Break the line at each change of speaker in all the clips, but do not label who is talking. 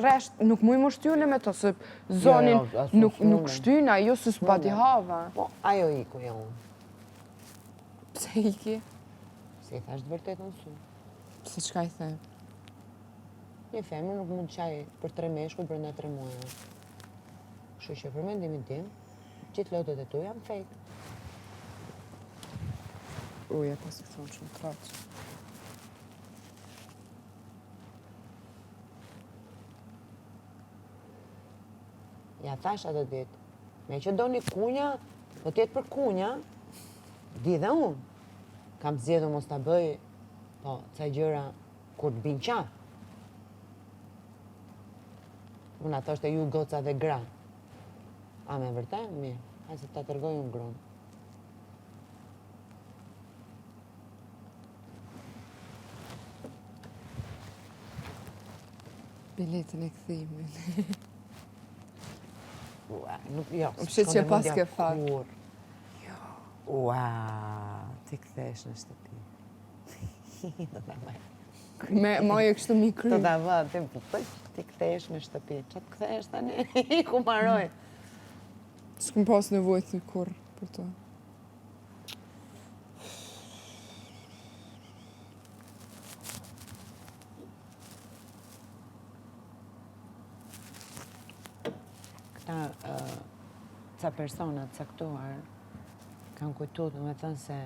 rresht, nuk mu i më shtyune me to, se zonin nuk shtyna, jo se s'pa t'i hava.
Po, ajo iku jo unë.
Pse iki?
Se i thash të vërtetën su.
Se qka i the?
Një femër nuk mund qaj për 3 meshkuj brenda 3 muajve. Kështu që për mendimin tim, gjithë lotët e tu janë fake.
Uja, pas i thonë shumë traqë.
Ja thash atë ditë, me që do një kunja, do t'jetë për kunja, di dhe unë. Kam të zjedhë mos t'a bëj, po, ca gjëra kur t'bin qa. Unë ato është e ju goca dhe gra. A me vërtet? Mirë, hajde se t'a tërgoj unë gronë.
Biletin e këthimin.
Nuk, jo.
Më shqe që pas ke fat.
Ua, ti këthesh në shtëpi. Do t'a vaj.
Me moje kështu mi kry.
Do t'a vaj, ti këthesh në shtëpi. Qa t'kthesh tani? I ku maroj.
S'kum pas nevojë të kur për to.
Ca personat caktuar kanë kujtu dhe me thënë se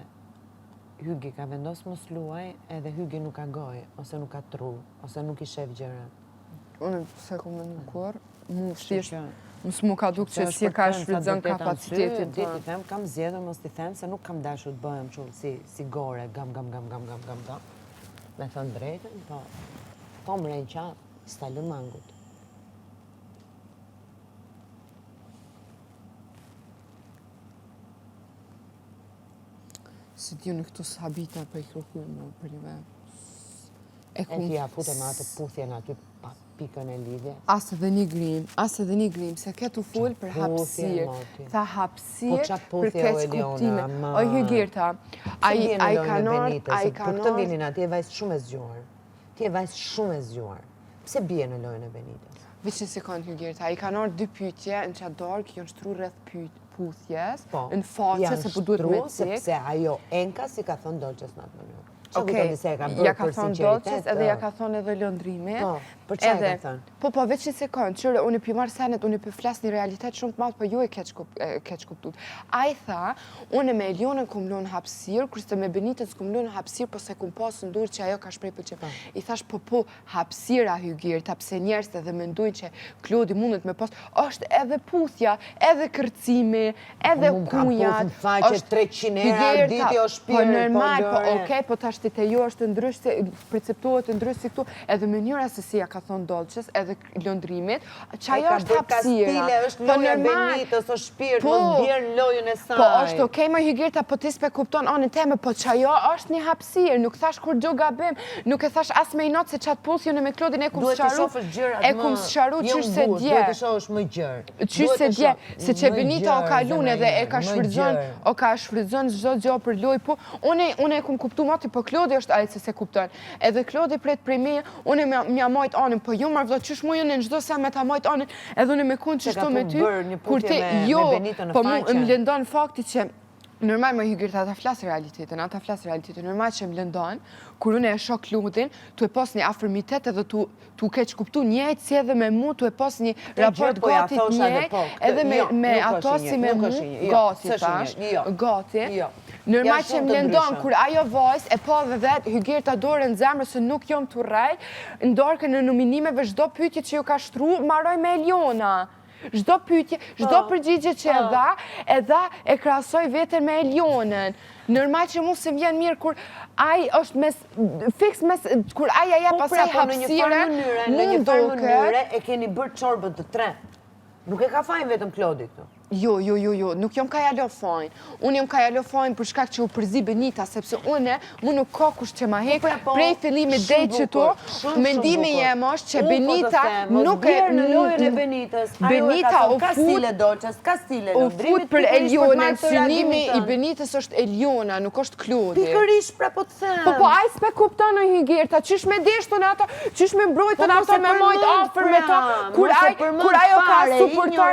Hygi ka vendos mos luaj edhe Hygi nuk ka goj, ose nuk ka tru, ose nuk i shef gjëra.
Unë se ku me nukuar, mu thjesht, mu ka duk që si ka shfrydzën kapacitetin.
Ditë i them, kam zjedhë mos t'i them se nuk kam dashur të bëhem që si gore, gam. Me thënë drejtën, po mrejnë qatë, s'ta lë mangut.
Si t'ju në këtu s'habita për i kërkuj më për një vend.
E ti ja fute me atë puthjen aty pa pikën e lidhje.
Asë dhe një grim, se ketu full për hapsir. Tha hapsir për keq kuptime. O Hygirta, a i kanon...
Për këtë vinin aty e vajzë shumë e zgjuar. Pse bie në lojën e Benites?
Veç një sekund, Hygirta, a i kanon 2 pyetje në qatë dorë, kjo në shtru rreth puthjes, në faqe se po duhet me cik.
Sepse ajo enka si ka thonë Dolqes në atë mënyrë.
Okej, ja ka thonë Dolqes edhe ja ka thonë edhe Lëndrimit.
Po, për qa e ka thonë?
Po, veç një sekund, qërë, unë i për marë senet, unë i për flasë një realitet shumë të madhë, po ju e keq kuptut. A i tha, unë me Elionën kum lënë hapsir, kërste me Benitez kum lënë hapsir, po se kum pasë ndur që ajo ka shprej për që. I thash, po, hapsira Hygirta, pse njerëzit edhe mendojnë që Klodi mundet me pasë, është edhe puthja, edhe kërcimi, edhe kunjat. Te jo është ndrysh se perceptohet ndrysh si këtu, edhe mënyra se si ja ka thonë Dolqes, edhe Lëndrimit, që ajo është hapsira.
Kastile, është loja Benitës, është shpirt, mos bjerë në lojën e saj.
Po, është okej më Hygirta, po ti s'pe kupton anën teme, po që ajo është një hapsirë, nuk thash kur gjo gabim, nuk e thash as me i notë se qatë puthjone me Klodin e kum sëqaru qysh se dje.
Duhet të shohësh më gjërë.
Qysh se dje, se që Benita o ka lune dhe e ka shfrydzon çdo gjë për loj, po unë e kum kuptu mati, po Klodi është ajtë se kupton. Edhe Klodi pret prej me, unë mja majt anën, po jo marrë vëllë, qysh mu jënë në gjdo sa me ta majt anën, edhe unë me kun qështu me ty, kur ti, jo, po mu më lëndon fakti që, normal më Hygirta, ata flasë realitetin, normal që më lëndon, kur unë e shok Klodin, tu e pas një afërmitet edhe tu keq kuptu njëjtë si edhe me mu, tu e pas një raport gatit njëjtë, edhe me ato si me mu, gati tash, gati. Normal që më lëndon, kur ajo vajzë e pa dhe vetë, Hygirta dorë në zemrë se nuk jom të rrej, ndarke në nominimeve çdo pyetje që ju ka shtru, maroj me Eliona. Çdo pyetje, çdo përgjigje që e dha, e krahasoj veten me Elionën. Normal që mu se vjen mirë kur ai është fiks kur aja ja pasaj hapësire,
në një farë mënyre e keni bërë çorbën të tre. Nuk e ka fajin vetëm Klodi këtu.
Jo, nuk jom kajalofajn. Unë jom kajalofajn për shkak që u përzi Benita, sepse unë mu nuk ka kush që ma hek, prej fillimit dej që to, mendimi jem është që Benita nuk e...
në lojën e Benitës.
Benita u
fut
për Elionën, synimi i Benitës është Eliona, nuk është Klodi.
Pikërisht pra po të them.
Po, aj s'pe kupta në Hygerta, qysh me deshtën ato, qysh me mbrojtën ato me majt afer me ta, kur ajo ka suportar...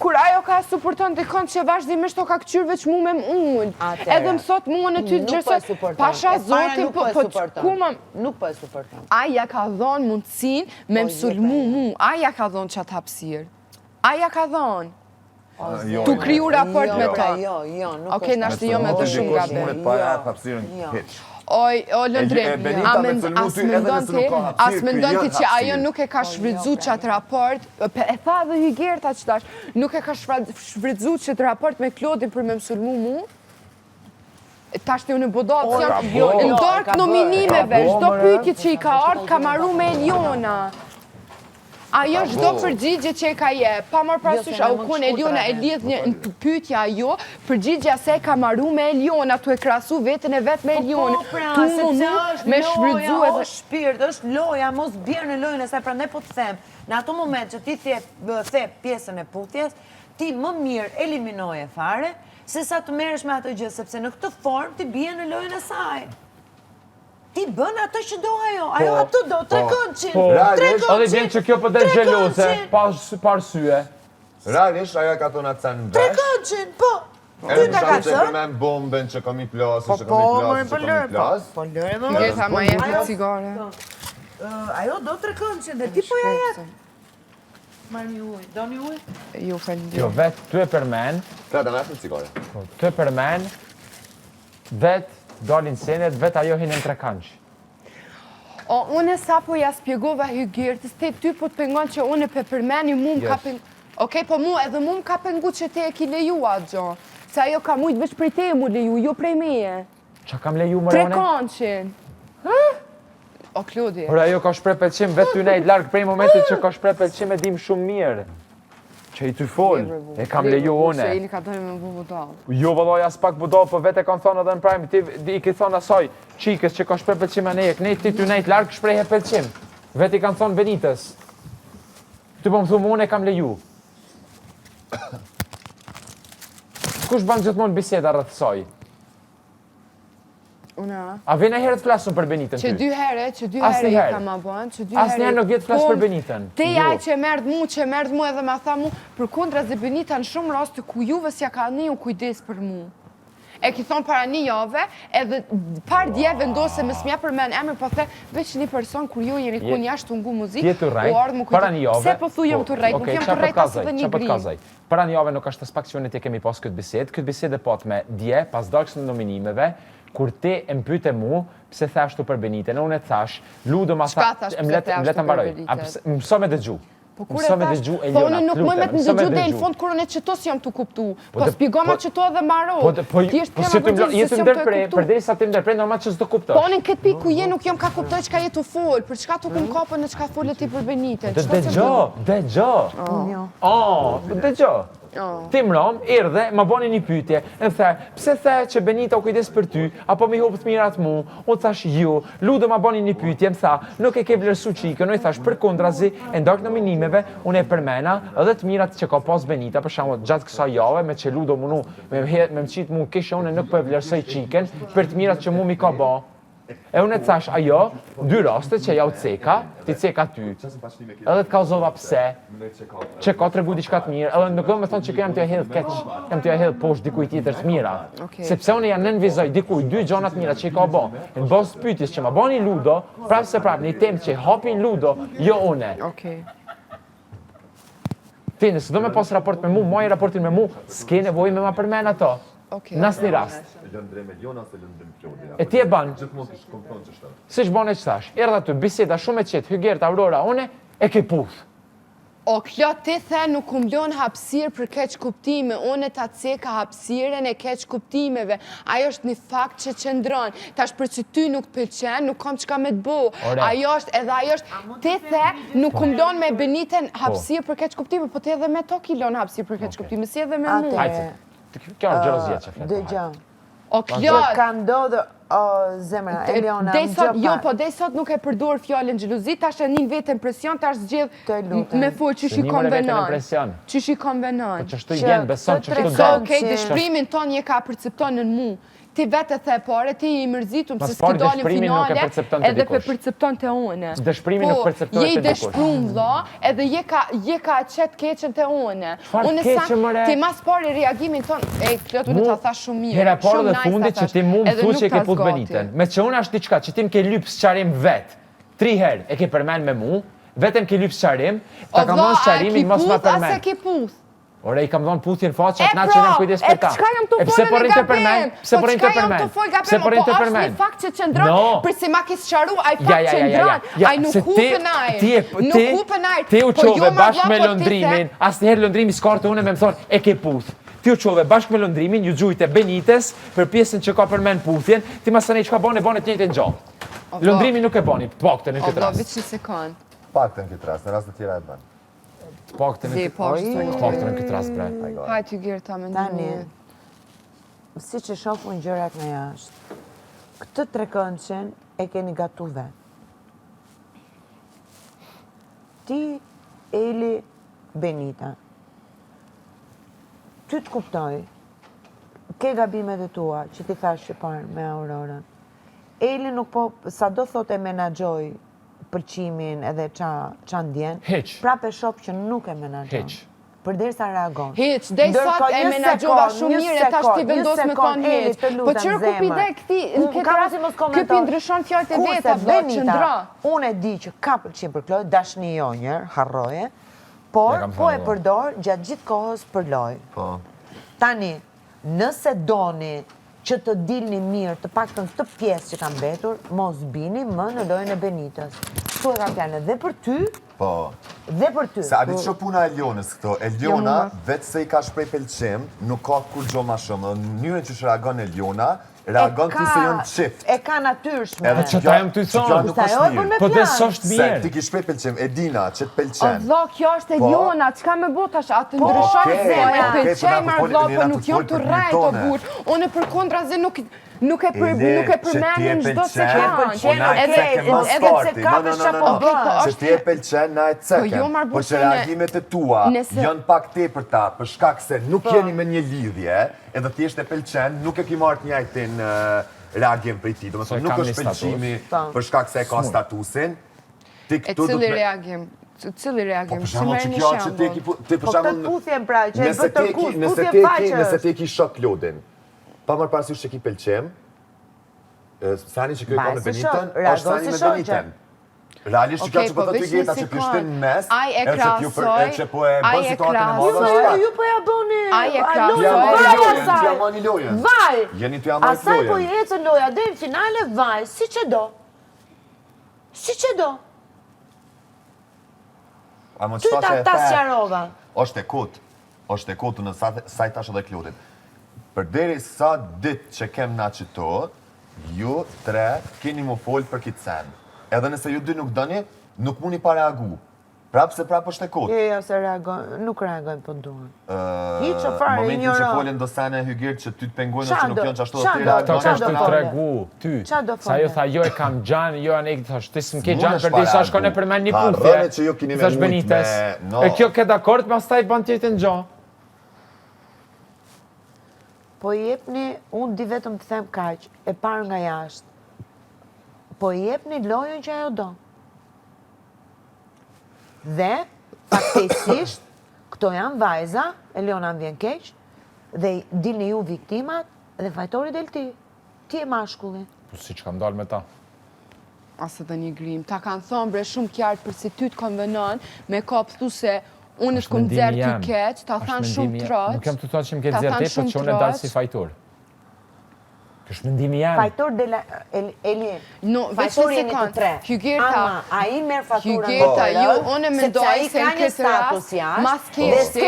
Kur ajo ka suporton të kënd që vazhdimisht o ka këqyrë veç mu me unë. Edhe më thot mu në ty të gjërse, pasha zotin, po qkuma...
Nuk po e suporton.
Aja ka dhonë mundësin me mësulmu mu, aja ka dhonë qatë hapsirë. Aja ka dhonë. Tu kriju raport me ta.
Jo, nuk
Oke, nashtë jo me të shumë gabe.
Dikush mund pa ja hapsirën hiç.
O Lëndrim, as mendon ti që ajo nuk e ka shfrytzu qatë raport, e tha dhe Hygerta që tash, nuk e ka shfrytzu qatë raport me Klodin për me mësulmu mu? Tash të unë bodotë, në dark nominimeve, shdo pyetje që i ka ardhë ka marru me Eliona. Ajo shdo përgjigje që e ka je, pa marrë prasysh, a u kun Eliona e lidh një pyetja ajo, përgjigja se ka marru me Eliona, tu e krasu vetën e vetë me Eliona.
Po pra, sepse është loja, është shpirt, është loja, mos bjerë në lojën e saj, pra ne po të them, në ato moment që ti the pjesën e putjes, ti më mirë eliminoje fare, se sa të merresh me ato gjë, sepse në këtë formë ti bje në lojën e saj. Ti bën ato që do ajo ato do, 3 këndqin.
Edhe vjen që kjo për del gjelose, pa arsye.
Realisht, ajo ka thonë atë në vesh.
3 këndqin, po.
Ty ta ka thënë. Edhe me bombën që kam i plasë, që kam i plasë.
Po lëre më.
Gjeta ma jetë cigare.
Ajo do 3 këndqin, dhe ti po ja jetë. Marrë një ujë, do një ujë?
Jo, falënderoj.
Jo, vetë ty e përmen.
Pra, da me cigare.
Ty e përmen, vetë dalin senet, vetë ajo hinin 3 kanqë.
O, une sa po ja spjegova Hygertës, te ty po të pengon që une pe përmeni mu më ka pengu... Okej, po mu edhe mu më ka pengu që te e ki leju atë gjo. Se ajo ka mujtë veç prej te e mu leju, jo prej meje.
Qa kam leju më rone?
3 kanqin. O, Klodi.
Por ajo ka shprej pëlqim, vetë ty nejtë largë prej momentit që ka shprej pëlqim e dim shumë mirë. Që i ty folë, e kam leju une.
Se ili ka dojnë me bu budal.
Jo, vëlloj, as pak budal, po vetë e kanë thonë edhe në prajmë, ti i ki thonë asaj, qikës që ka shprej pëlqim e nejek, nej ti ty nejtë largë shprej e pëlqim. Vetë i kanë thonë Benitës. Ty po më thumë, une e kam leju. Kush banë gjithmonë biseda rrëth saj?
Una?
A vjen e herë të flasëm për Benitën ty?
Që 2 herë i ka ma bënë, që 2 herë...
Asnjëherë nuk vjetë flasë për Benitën.
Te jaj që e merdë mu edhe ma tha mu, për kundra ze Benita në shumë raste ku juve s'ja ka një u kujdes për mu. E ki thonë para 1 jave, edhe par dje vendose me s'mja përmen emër, po the, veç një person kur ju jeni ku njashtë të ngu muzik, u ardhë mu
para 1 jave.
Se po thu jam të rejt, nuk jam të rejt asë dhe një grim.
Para 1 jave nuk ashtë të spakcionit e kemi pas këtë bised e pat me dje, pas darkës në nominimeve, kur ti e mpyte mu, pse thashtu për Benitën, unë e thash, ludo ma tha, më letë mbaroj, mëso me dëgju. Mëso me dëgju e
Po
Eliona,
unë nuk mëj me të në dëgju dhe në fund kur unë e qëto si jam të kuptu. Po spjegoma qëto edhe maro.
Po si të jetë ndërprej, përderi sa të ndërprej, normal që s'do kuptosh.
Po unë në këtë pikë ku je nuk jam ka kuptoj qka jetu folë, për qka të kum kapën në qka folë ti për Benitën.
Dëgjo. Ti mram, erdhe, ma bani një pyetje, e the, pse the që Benita u kujdes për ty, apo mi hopë të mirat mu, unë thash jo, ludo ma bani një pyetje, më tha, nuk e ke vlerësu qikën, unë i thash për kondrazi, e ndark nominimeve, unë e përmena, edhe të mirat që ka pas Benita, për shamo gjatë kësa jave, me që ludo munu, me më qitë mu kishë, unë nuk për vlerësoj qikën, për të mirat që mu mi ka ba. E unë e thash, ajo, 2 raste që ja u ceka, ti ceka ty, edhe të kalzova pse, që ka tregu diçka të mirë, edhe nuk do me thonë që jam t'ja hedhë keq, jam t'ja hedhë poshtë dikuj tjetër të mira. Sepse unë janë nënvizoj dikuj 2 gjonat mira që i ka bo, në bas të pytis që ma bani ludo, prapë se prapë, një temë që hapin ludo, jo une. Ti, nësë do me pas raport me mu, moj raportin me mu, s'ke nevoj me ma përmen ato. Nas një rast. E ti e banë. Si që banë e që thash. Erdha të biseda shumë e qetë, Hygerta, Aurora, une, e ke puth.
O, kjo ti the nuk kumlon hapësirë për keq kuptime, unë ta ceka hapësirën e keq kuptimeve. Ajo është një fakt që qëndron. Tash për që ty nuk të pëlqen, nuk kam çka me të bo. Ajo është, ti the nuk kumlon me Beniten hapësirë për keq kuptime, po ti edhe me to kilon hapësirë për keq kuptime, si edhe me mua.
Kjo është gjelozia që fletë.
Dëgjoj.
O, kjo...
Ka ndodhur, zemra, Eliona,
Jo, po dej sot nuk e përdor fjallën gjelozi, tash e njën vetë impresion, tash zgjedh me folë që shi konvenon. Që shi konvenon.
Që shtu jenë, beson, që shtu
dalë. Okej, dëshprimin ton je ka percepton në mu. Ti vetë the pare, ti i mërzitum se s'ki dalin finale, edhe pe percepton të une.
Dëshprimi nuk percepton të
je i dëshprum, vla, edhe je ka qëtë keqen të une.
Çfarë keqe, mëre?
Ti mas pari reagimin ton, Klot, unë ta tha shumë mirë.
Hera parë dhe fundit që ti mu më thu që e ke put Beniten. Me që unë ashtë diqka, që ti më ke lypë sqarim vetë, 3 herë e ke përmen me mu, vetëm ke lypë sqarim, ta kam dhonë sqarimin mos ma përmen. Ore, i kam dhonë puthjen faqat, na që nëmë kujdes për ta.
Qka jam të folën e gabim?
Pse po rinjë të përmen? Pse po rinjë të përmen?
Po është një fakt që qëndron, përsi ma kisë qaru, a i fakt qëndron, a i nuk hupën ajrë. Nuk hupën ajrë.
Ti u qove bashkë me lëndrimin, asë njëherë lëndrimi s'kartë une me më thonë, e ke puth. Ti u qove bashkë me lëndrimin, ju gjujte Benites për pjesën që ka përmen puthjen, ti ma sënej që ka bane të njëjtë në gjallë. Lëndrimi nuk e bani, të pakten në këtë rast.
Pakten në këtë rast, në rast të tjera e banë.
Pakten në këtë rast, bre.
Hajtë ju gjirë ta me
Tani, si që shofu në gjërat në jashtë, këtë 3 këndqen e keni gatu vetë. Ti, Eli, Benita, ty të kuptoj, ke gabimet e tua që ti thash që parë me Aurorën. Eli nuk po, sa do thot e menagjoj përqimin edhe qa ndjen, prap e shop që nuk e menagjoj. Përderisa reagon.
Hiq, dej sot e menagjova shumë mirë e tash ti vendos me thonë hiq. Po qërë kupi dhe këti, në këtë rast, këpi ndryshon fjallët e veta, vlo, qëndra.
Unë e di që ka pëlqim për Kloj, dashni jo njërë, harroje, por po e përdor gjatë gjithë kohës për loj. Tani, nëse doni që të dilni mirë të paktën të pjesë që kam betur, mos bini më në lojën e Benitës. Ktu e kam planë dhe për ty, dhe për ty.
Se a ditë që puna e Elionës këto, Eliona, vetë se i ka shprej pelqim, nuk ka kur gjo ma shumë. Në njërën që reagon Eliona, reagon të se jonë qift.
E ka natyrshme.
Edhe që ta jam të thonë, po dhe sështë mirë.
Se ti ki shprej pelqim, Edina, që të pelqen.
O, vlo, kjo është Eliona, që ka me botash, atë ndryshon se e pelqem, vlo, po nuk jom të rajt o burë. Unë për kontra zë nuk e përmenin gjdo se kanë.
Edhe pse ka për shapo bërë.
Që ti e pelqen, na e ceken. Po që reagimet e tua janë pak te për ta, për shkak se nuk jeni me një lidhje, edhe thjesht e pelqen, nuk e ki marrë njajtin reagim për i ti. Domethënë nuk është pelqimi për shkak se e ka statusin.
E cili reagim? Cili reagim? Si merë një shambull?
Po këtë puthjen pra, që e bëtë tërkus, puthjen faqës.
Nëse ti ki shok Klodin, pa mërë parasysh që ki pelqem, sani që kjo i ka me Benitën, është sani me Benitën. Realisht që kjo që po të ty gjeta që pishtin në mes, e që po e bën situatën e madhë.
Ju po ja bëni
lojen.
Vaj!
Jeni të jamani të
Asaj po i ecën loja dhe në finale, vaj, si që do. Si që do. Ty ta sqarova.
Oshte e kotë në sajtash edhe Klodin. Për deri sa ditë që kem na qëto, ju 3 keni mu folë për kitë sen. Edhe nëse ju 2 nuk dëni, nuk muni pa reagu. Prapë se prapë është e kotë.
Jo, se nuk reagojnë për duhen.
Momentin që folën do sene hygirë që ty të pengojnë që nuk janë që ashtu dhe tira.
Ta që është të tregu, ty. Sa jo tha, jo e kam gjanë, jo anë e këtë thashtë, ti s'm ke gjanë për di sa shko në përmen një puthje. Thash Benites. E kjo ke dakord, pas ta i ban tjetë në gjanë.
Po i jepni, unë di vetëm të them kaq, e parë nga jashtë, po i jepni lojën që ajo do. Dhe, faktesisht, këto janë vajza, Eliona më vjen keq, dhe dilni ju viktimat, dhe fajtori del ti. Ti e mashkulli.
Po si që kam dalë me ta?
Asë dhe një grim. Ta kanë thonë bre shumë kjartë për si ty të konvenon, me ka pëthu se unë të këmë dzerë ty keq, ta thanë shumë troq.
Nuk jam të thonë që më ke dzerë te, për që unë e dalë si fajtor. Kështë mendimi jam.
Fajtor de la... Eli,
fajtori
jeni të tre. Ama, a i merë faturën në
jo, unë mendoj se në këtë rast, mas keshti,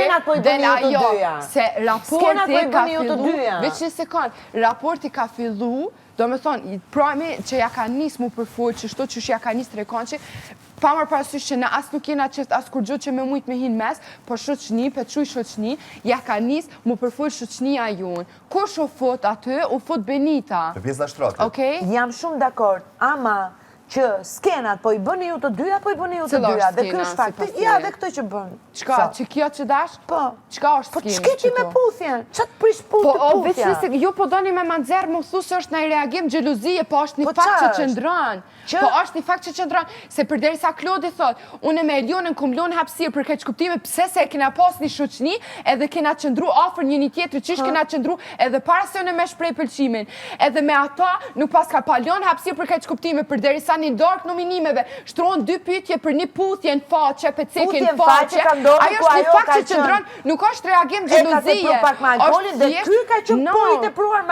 dhe ajo, se raporti ka fillu, veç një sekund, raporti ka fillu, do me thonë, prajme që ja ka nisë mu përfull, që shto që ja ka nisë të rekonqi, pa marë parasysh që në asë nuk jena qëftë asë kur gjotë që me mujtë me hinë mes, po shoqni, pequj shoqni, ja ka nisë mu përfull shoqnia jonë. Kush u fot aty, u fot Benita.
Për pjesë në shtratë.
Jam shumë dakord, ama që skenat po i bëni ju të dyja, po i bëni ju të dyja. Dhe kjo është fakti, ja dhe këtë që bënë.
Qka, që kjo që dash?
Po.
Qka është
skenë? Po qketi me puthjen, që të prish puth të puthja?
Po, ju po doni me manzerë më thu se është në i reagim gjeluzije, po është një fakt që qëndron. Po është një fakt që qëndron, se përderi sa Klodi thot, unë me Elionën kum lonë hapsirë për këtë kuptime, pse se kena pas një shoqni, edhe kena qëndru ofër një tjetër, qish kena qëndru edhe para se unë me shprej pëlqimin. Edhe me ata nuk pas ka pa lonë hapsirë për këtë kuptime, përderi sa një dark nominimeve, shtronë 2 pyetje për një puthje në faqe, pecekin në faqe. Ajo është një fakt që qëndron, nuk është reagim gjeluzije.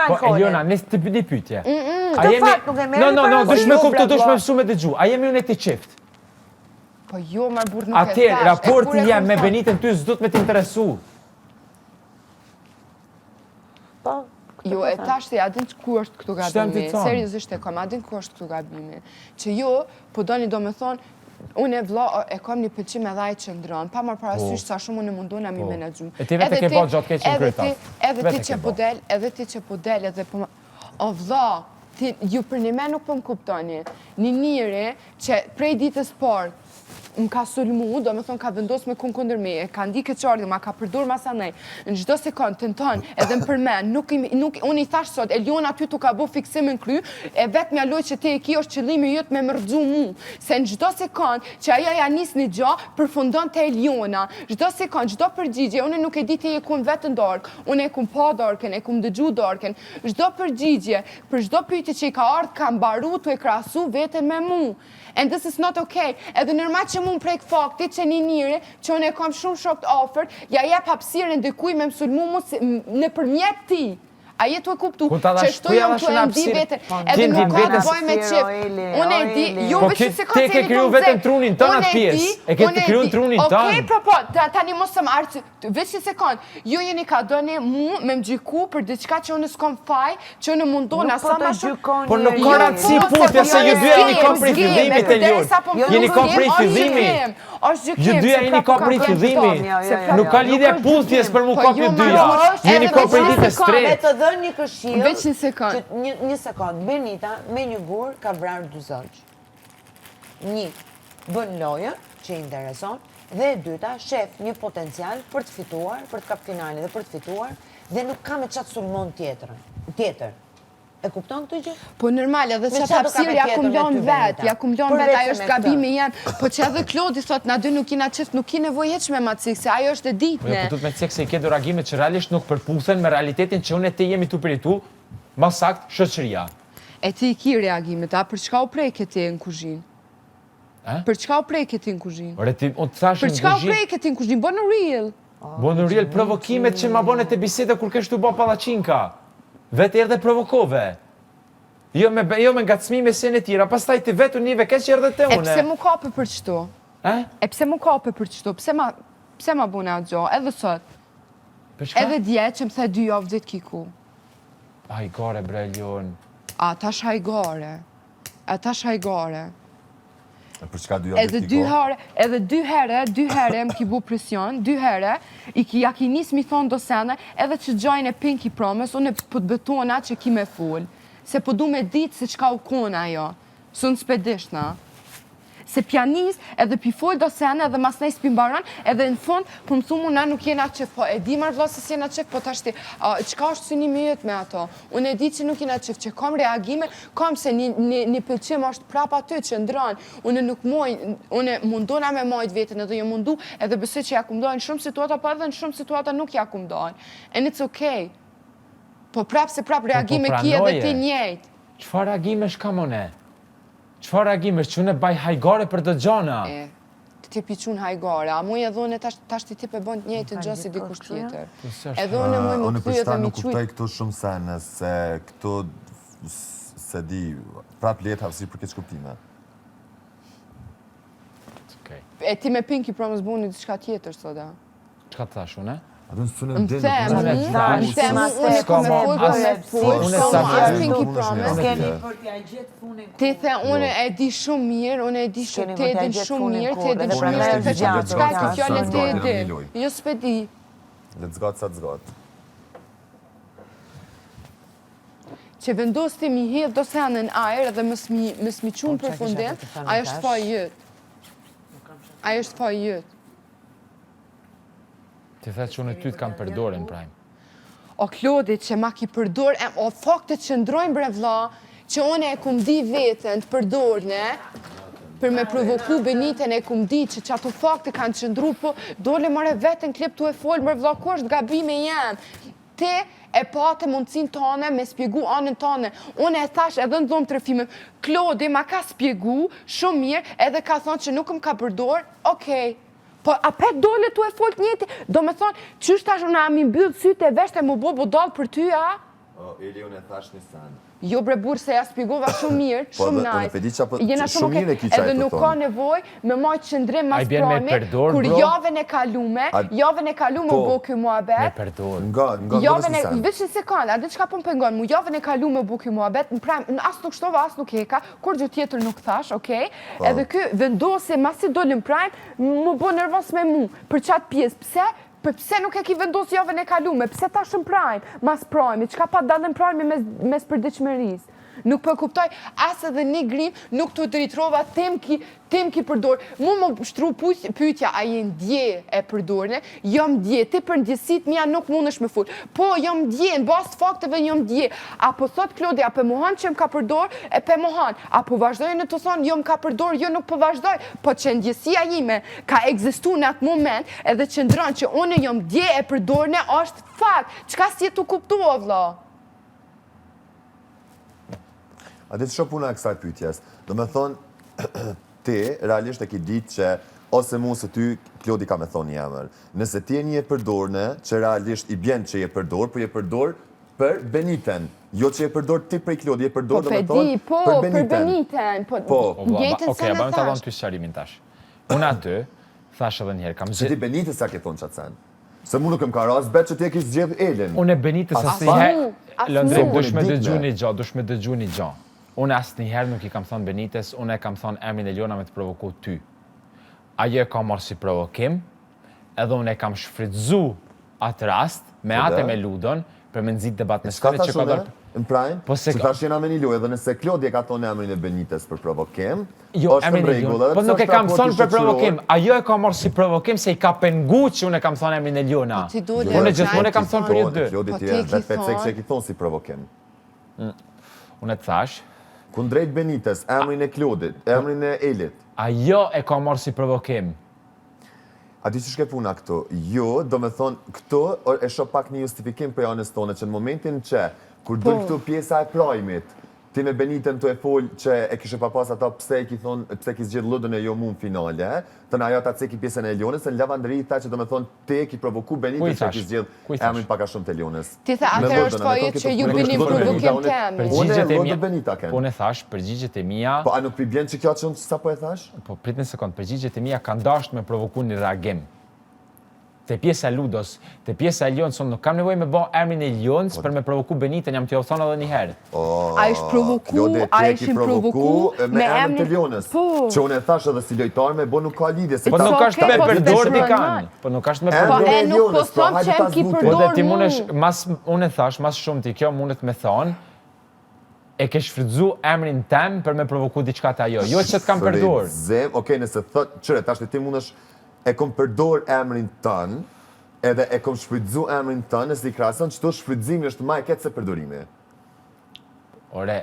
Po, Eliona, nësë të pydi pytje.
Këtë fakt nuk e merë
No, dush me kuptu, dush me mësu me dëgju. A jemi unë e ti qift?
Po jo, marë burë nuk e thash.
Atër, raporti jem me Benitën ty s'du të me t'interesu.
Po.
Jo, e tash se adin ku është këtu gabimi. Seriozisht e kam, adin ku është këtu gabimi. Që jo, po doni do me thonë, unë e vla, e kam një pëlqim edhe ai që ndronë, pa marë parasysh sa shumë unë mundona mi menagju.
E ti vetë ke po gjatë keqin krytas.
Edhe ti që po del, edhe po... O vla, ju për një me nuk po më kuptoni. Një njëri që prej ditës parë, më ka sulmu, do me thonë ka vendos me kun kundër me, ka ndi këtë qardi, ma ka përdur masa nej, në gjdo sekund të në tonë, edhe më përmen, unë i thash sot, Eliona ty tu ka bo fiksimin kry, e vetë mja loj që te e ki është qëllimi jëtë me mërdzu mu, se në gjdo sekund që ajo ja nis një gjo, përfundon të Eliona, gjdo sekund, gjdo përgjigje, unë nuk e di te e kun vetë në darkë, unë e kun pa darkën, e kun dëgju darkën, gjdo përgjigje, për gjdo pyetje që i ka ardhë, ka mbaru të e krasu vetën me mu. And this is not okay. Edhe nërma që mund prejk faktit që një njëri, që unë e kam shumë shokt ofert, ja jep hapsiren dëkuj me mësullmu mu në përmjet ti. A jetu e kuptu, që shtu jam të e ndi vetën, edhe nuk ka të boj me qip. Unë e di, jo veç se ka
te ke kryu vetën trunin tën atë pjesë, e ke të kryu trunin tën.
Okej, po, tani mos të më arë, veç një sekund, ju jeni ka doni mu me më gjyku për diçka që unë s'kom faj, që unë mundona sa ma shumë.
Po nuk ka rëndësi putje se ju dyja jeni kom prej fillimit e ljurë. Jeni kom prej fillimit. Ju dyja jeni kom prej fillimit. Nuk ka lidhje putjes për mu kom ju dyja. Jeni kom prej ditës tretë.
Një këshilë,
veç një sekund.
Një sekund, Benita me një gur ka vrarë 2 zogjë. Një, bën lojën që i intereson, dhe e dyta, shef një potencial për të fituar, për të kap finale dhe për të fituar, dhe nuk ka me qatë sulmon tjetër. E kupton këtë gjë?
Po normal, edhe që hapësirë ja kumlon vetë, ajo është gabimi janë, po që edhe Klodi thot, na dy nuk kina qëftë, nuk ki nevoj heq me ma cikë, se ajo është e ditëne.
Po të me cikë se i ke do reagimet që realisht nuk përputhen me realitetin që unë e ti jemi tu për i tu, ma sakt, shoqëria.
E ti i ki reagimet, a për çka u prej këti në kuzhinë? Për çka u prej këti në kuzhinë? Për çka u prej këti në kuzhinë? Bo në real.
Bo në real provokimet që ma bone të bisete kur kështu bo palacinka. Vetë erdhe provokove. Jo me ngacmime se në tjera, pas taj të vetë unive, keq që erdhe të une.
E pse mu kape për qëto? E pse mu kape për qëto? Pse ma bune atë gjo? Edhe sot. Edhe dje që më the 2 javë dit kiku.
Hajgare, bre, Lion.
A, tash hajgare.
Për çka 2 javë dit kiku?
Edhe 2 herë më ki bu presion, 2 herë, ja ki nis mi thonë do sene, edhe që gjajnë e Pinky Promise, unë e po të betona që ki me full. Se po du me ditë se qka u kona ajo. Së në spedishna. Se pianis edhe pi full do sene edhe mas nejs pimbaran, edhe në fund, po më thumu na nuk jena qef, po e di marrë vla se si jena qef, po tashti, qka është synimi jëtë me ato? Unë e di që nuk jena qef, që kam reagime, kam se një pëlqim është prapa ty që ndronë, unë nuk moj, unë mundona me majt vetën edhe jo mundu, edhe besoj që ja kum dojnë shumë situata, po edhe në shumë situata nuk ja kum dojnë. And it's okay. Po prap se prap reagime ki edhe ti njejt.
Qfar reagime shkamone? Qfar reagime që unë e baj hajgare për të gjana?
Ti pi qun hajgare, a muj edhe unë tash ti pe bënd njejtë të gjësi dikush tjetër. Edhe unë muj më këthy edhe mi
Unë nuk kuptoj këtu shumë sene, se këtu se di, prap leta si për këtë shkuptime.
E ti me Pinky Promise buni diçka tjetër sot, a?
Çka të thash unë?
Atë në sunë
Më
më
the,
dinë.
unë Pinky Promise. Ti the, unë e di shumë mirë, unë e di shumë, ti e din shumë mirë, ti e din shumë mirë, të që çka ti fjallën ti e di. Jo s'pe di.
Le të zgatë sa të zgatë.
Që vendos ti mi hedh do se në ajër edhe mës mi qunë për fundim, ajo është faj jëtë. Ajo është faj jëtë.
Ti the që unë ty të kam përdorin, prajmë.
O Klodi që ma ki përdor, o faktet që ndrojnë bre vlla, që une e kum di vetën të përdorne, për me provoku Benitën e kum di që ato fakte kanë qëndru, po dole mare vetën klip tu e folë, bre vlla, ko është gabime jem. Ti e pate mundësin tane me spjegu anën tane. Une e thash edhe në dhomë të rëfime, Klodi ma ka spjegu shumë mirë edhe ka thonë që nuk më ka përdor, okej. Po, apet dole tu e folët njëti, do me thonë, qështë tash unë am i mbyllë sytë e veshte mu bo dalë për ty, a?
Eli, unë e thash një sanë.
Jo bre burë se ja spjegova shumë mirë, shumë najtë. Jena
shumë mirë e ki qajtë
edhe nuk ka nevoj me majtë qëndrim mas prami, kur javën e kalume u bo kjo muabet.
Me përdor.
Nga,
Vishë se kanë, a dhe qka po më pengon, mu javën e kalume u bo kjo muabet, në prajmë, asë nuk shtova, asë nuk heka, kur gjë tjetër nuk thash, okej? Edhe kjo vendose, masi dollin prajmë, mu bo nervos me mu, për qatë pjesë, pse? Pse nuk e ki vendos javën e kalume, pse ta shumë prajmë, mas prajmë, qka pa dalën prajmë mes përditshmërisë. Nuk për kuptoj, asë edhe një grim, nuk të dritrova, tem ki përdor. Mu më shtru pyetja, a je ndje e përdorne? Jam ndje, ti për ndjesit mija nuk mund është me full. Po, jam ndje, në bas të fakteve jam ndje. Apo thot Klodi, a pe mohan që më ka përdor, e pe mohan. Apo vazhdoj në të thonë, jo më ka përdor, jo nuk po vazhdoj. Po që ndjesia jime ka egzistu në atë moment, edhe që ndronë që unë jam ndje e përdorne, është fakt. Qka si e tu kuptu, o vla?
A dhe të shumë puna e kësaj pytjes, do me thonë, ti realisht e ki ditë që ose mu se ty, Klodi ka me thonë një emër. Nëse ti e një e përdorne, që realisht i bjen që je përdor, po je përdor për Benitën. Jo që je përdor ti prej Klodi, je përdor do me thonë për Benitën.
Po,
Okej, ba me të dhonë ty shqarimin tash. Unë aty, thash edhe njëherë, kam
Se ti Benitës sa ke thonë qatë sen? Se mu nuk më ka ras bet që ti e kishë zgjedh Elin.
Unë e Benitës asë njëherë, Lëndrim, dush me dëgju një gjo. Unë asë njëherë nuk i kam thonë Benitës, unë e kam thonë emrin e Liona me të provoku ty. Ajo e ka marrë si provokim, edhe unë e kam shfridzu atë rast, me atë e me ludon, për me nëzit debat në
shkone që ka dorë. Në prajnë, që ta shena me një lujë, edhe nëse Klodi e ka thonë emrin e Benitës për provokim, është në regullë.
Po nuk e kam thonë për provokim, ajo e ka marrë si provokim se i ka pengu që unë e kam thonë emrin e Liona. Unë e gjithmonë e kam thonë për një dy.
Klodi ti e vetë pecek që e ki thonë si provokim.
Unë e thash.
Kundrejt Benitës, emrin e Klodit, emrin e Elit.
Ajo e ka marrë si provokim.
A di që shke puna këto? Jo, do me thonë, këto e shoh pak një justifikim për janës tonë, që në momentin që, kur dojnë këto pjesa e prajmit, ti me Benitën të e folë që e kishe pa pas ata pse ki zgjedh Ludën e jo mu në finale, të në ajo ta ceki pjesën e Elionës, në Lavandri tha që do me thonë te ki provoku Benitën që ki zgjedh emrin paka shumë të Elionës.
Ti tha atër është fajet që ju bënim provokim të emrin.
Po në thash, përgjigjet e mia...
Po a nuk pribjen që kjo që sa po e thash?
Po prit një sekund, përgjigjet e mia kanë dashur me provoku një reagim. Te pjesa e Ludos, te pjesa e Lionës, nuk kam nevojë me bë emrin e Lionës për me provoku Benitën, jam t'ju thonë edhe një herë.
A ishte provoku, a ishin provoku
me emrin e Lionës. Që unë e thash edhe si lojtar me bë nuk ka lidhje.
Po nuk është me përdor dikan. Po nuk është me përdor.
Po e nuk po thonë që em ki përdor.
Po ti mundesh, unë e thash, mas shumë ti kjo mundet me thonë, e ke shfrytzu emrin tem për me provoku diçka të ajo. Jo që t'kam përdor.
Okej, nëse thot, qëre, tash ti mundesh e kom përdor emrin tënë, edhe e kom shfrytzu emrin tënë, nëse i krason, qëto shfrytzimi është ma e ketë se përdorimi.
Ore,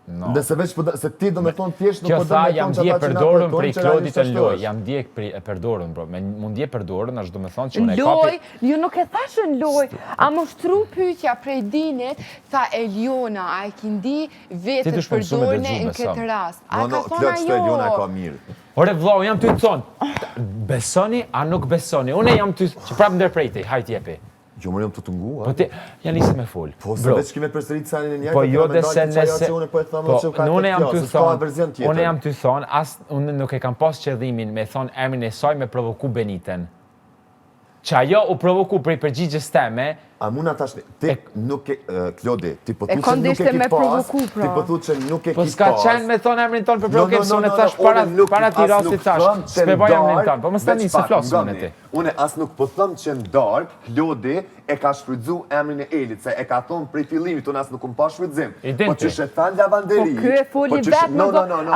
no.
Nëse veç, se ti do me thonë thjesht nuk
kjo
po do me thonë që ata që na
përdorën për i Klodit të loj, jam djek për e përdorën, bro. Mund dje përdorën, është do me thonë që unë e kapi...
Loj, ju nuk e thashën loj, a më shtru pyetja prej dinit, tha Eliona, a e kindi vetë përdorën në këtë rast. A ka thonë ajo?
Eliona ka mirë.
Ore vllau, jam ty të thonë, besoni a nuk besoni? Une jam ty, që prapë ndërprejti, hajt jepi.
Jo, më jam të tunguar.
Po ti, ja nisi me fol.
Po, se veç kime përsërit senin e njerë,
po jo dhe se nëse... Unë jam të thonë, unë nuk e kam pas qëllimin me thonë emrin e saj me provoku Beniten. Që ajo u provoku prej përgjigjes teme.
A muna tash, ti nuk e, Klodi, ti po thu që nuk e ki pas, ti po thu që nuk e ki pas.
Po s'ka qenë me thonë emrin tonë për provokim, se unë thash para ti rasti thash, s'peboj emrin tonë, po më stani se flasë unë ti.
Une as nuk po thëmë që në dark, Klodi e ka shfrydzu emrin e Elit, se e ka thonë prej fillimit, unë as nuk më pa shfrydzim. Po që shetan lavanderi,
po kë foli vetë,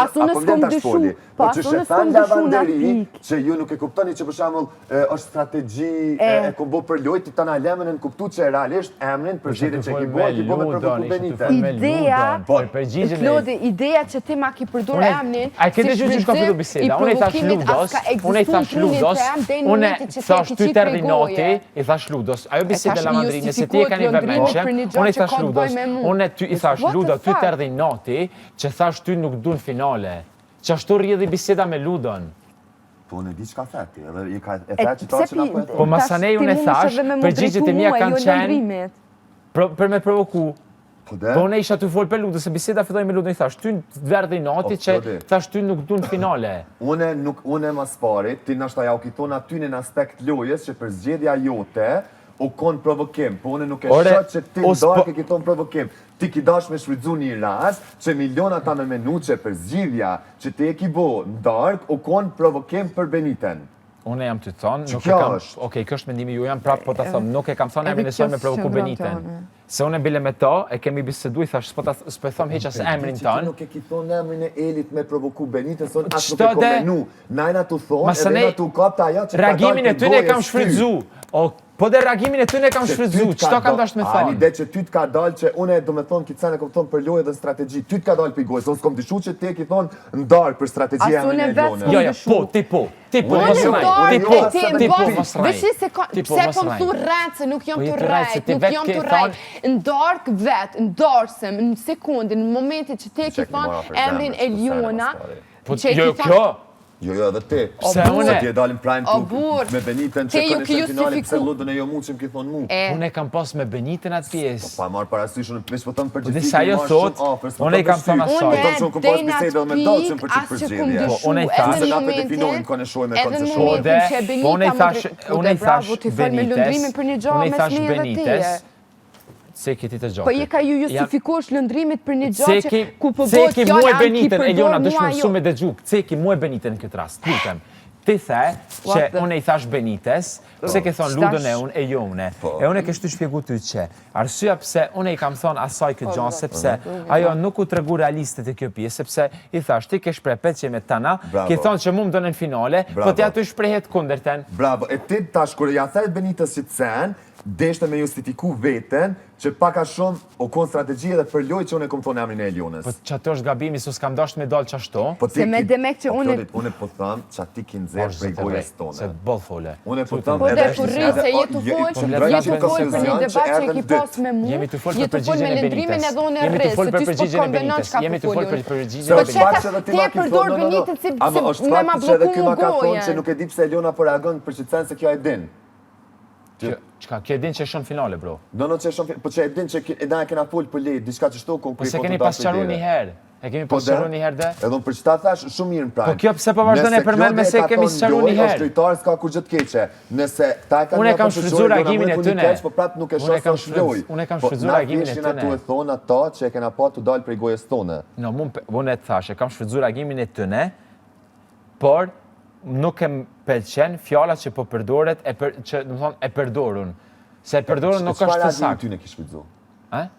as unë s'kom dyshu, po as unë s'kom dyshu në pik.
Që ju nuk e kuptoni që për shembull është strategji e kom bo për lojt, ti tana lemën e në kuptu që realisht emrin për gjithin që ki bo me provoku Beniten.
Ideja, Klodi, ideja që ti ma ki përdur emnin,
a ke dëgjuar ç'ka fillu biseda? Unë i thash Ludos, unë thash ty terri noti, i thash Ludos, ajo biseda e Lavandrinës, se ti e kanë vëmendje, unë i thash Ludos, unë ty i thash Ludo, ty terri noti, që thash ty nuk duan finale. Që ashtu rrjedhi biseda me Ludon.
Po unë e di çka thati, edhe i ka e tha që ta që na po e
po masanej unë thash, përgjigjet e mia kanë qenë për me provoku. Po unë isha të folë për Ludon, se biseda filloi me Ludon i thash, ty verdhi nati që thash ty nuk duan finale.
Unë mas pari, ti nashta ja u kiton aty në aspekt lojës që për zgjedhja jote u kon provokim, po unë nuk e shoh që ti ndark e kiton provokim. Ti ki dash me shfrydzu një rast që miliona ta me menu që për zgjidhja që ti e ki bo ndark u kon provokim për Beniten.
Unë jam të thonë, nuk e kam... Okej, kjo është mendimi ju, jam prapë po të thonë, nuk e kam thonë emrin e saj me provoku Beniten. Se unë e bile me to, e kemi bisedu, i thash, s'po e thonë heqa se emrin tonë.
Ti nuk e ki thonë emrin e Elit me provoku Beniten, son as nuk e kom menu. Najna tu thonë, edhe na tu kapta ajo që
reagimin e tyne e kam shfrydzu. Po dhe reagimin e tyne e kam shfrydzu, qëto kam dasht me thonë?
Ani dhe që ty t'ka dalë që une do me thonë kitësane kom thonë për lojë dhe strategji, ty t'ka dalë për gojës, unë s'kom dishu që ti e ki thonë ndarë për strategjia e lojën.
Jo, mos raj.
Veshi se kom thu rrejtë, se nuk jom të rrejtë, nuk jom të rrejtë. Ndark vetë, ndarësem, në sekundin, në momentit që ti e ki thonë emrin e Liona, që e ki thonë...
Jo, edhe ti.
Pse unë?
Ti e dalim prime me Beniten që kënë në finale pëse Ludon e jo mu që më ki thonë mu.
Unë e kam pas me Beniten atë pjesë.
Pa marë parasysh, unë pëse po thëmë përgjithsi
që marë shumë ofers. Unë e kam thëmë asaj.
Unë e dejnë atë pik,
asë që kumë dyshu, edhe në momentin,
unë i thash Benites, se këti të gjotë.
Po je ka ju justifikosh lëndrimit për një gjotë ku po bot fjallë anki përdor
Eliona, dëshmë shumë e dëgju, ceki mu e Beniten në këtë rast, lutem. Ti the që unë i thash Benites, pse ke thonë Ludon e unë e jo une. E unë e kështu shpjegu ty që, arsyeja pse unë i kam thonë asaj këtë gjonë, sepse ajo nuk u tregu realistet e kjo pjesë, sepse i thash ti ke shpreh që me tana, ke thonë që mu më donen finale, po ti aty shprehet kunderten.
Bravo, e ti tash kur ja thajt Benites që të sen, deshte me justifiku veten që paka shumë o kon strategji edhe për lojë që unë e kom thonë emrin e Elionës.
Po që ato është gabimi, su s'kam dasht me dalë qashto.
Se me demek që unë...
Unë po thëmë që ati ki nëzirë prej gojës tonë.
Se bëllë fole.
Unë po thëmë
edhe... Po dhe se jetu folë për një debat që e ki pas me mu, jetu folë me lëndrimin edhe unë e rrës, se ty s'po konvenon që ka për folë. Po qëta ti e përdor Benitin si me ma bloku mu gojën.
Qka, ke din që e shumë finale, bro?
Do në që e shumë finale, po që e din që e da e kena full për lejt, diçka që shto konkret.
Po se keni pas qaru një herë, e kemi pas qaru një herë dhe?
Edhe unë për qëta thash shumë mirë në prajnë.
Po kjo pëse po vazhdojnë e përmen me se kemi qaru një herë?
Është lojtarë s'ka kur gjëtë keqe, nëse ta e ka
një kam shfrytzu reagimin e tëne.
Po prap nuk e shoh sa shloj.
Unë e kam shfrytzu reagimin e tëne.
Po na tu e thonë ato që e kena pa të dalë prej gojës tonë.
No, unë e të thash, e kam shfrytzu reagimin e tëne, por nuk e më pëlqen fjallat që po përdoret, që e përdorun. Se e përdorun nuk është të sakt.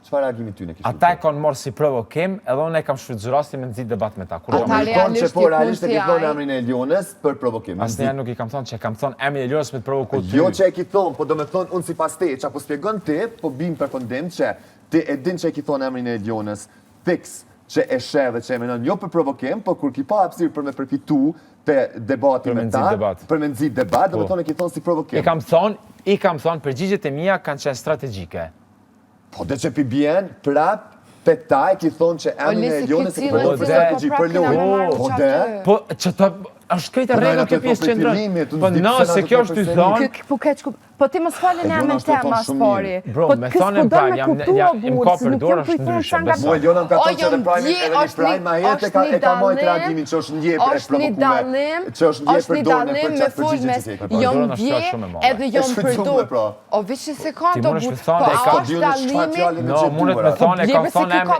Çfarë reagimi ty ne ke shfrytzuar? Ata e kanë marrë si provokim, edhe unë e kam shfrytzuar rastin me nxit debat me ta.
Ata realisht po realisht e ke thonë emrin e Elionës për provokim.
Asnjëherë nuk i kam thonë që kam thonë emrin e Elionës me të provokuar ty.
Jo që e ki thonë, po do me thonë unë sipas te, çapo shpjegon ti, po bim përfundim që ti e din që e ki thonë emrin e Elionës fix që e sheh dhe që e menon jo për provokim, po kur ki pa hapësirë për me përfitu te debati me ta, për me nxit debat, do me thonë e ki thonë si provokim.
I kam thonë, përgjigjet e mia kanë qenë strategjike.
Po dhe që pi bjen, prap, pe ta e ki thonë që emrin e Elionës e ki thonë për strategji për lojë. Po dhe?
Po që të... është krejtë rregull kjo pjesë qendrore. Po no, se kjo është ty thonë.
Po ti mos falën e me tema spori.
Bro, me thonë në prime, im ka për dorë është ndryshe.
Mo Eliona më ka thonë që edhe prime edhe një prime ma jetë e ka mojtë reagimin që është ndje për e provokume, që është ndje për dorën e për qatë përgjigje që ti.
Jom ndje edhe jom për dorë. O vishë se ka të burë, po a është dalimi?
No, mundet me thonë, e kam thonë emri,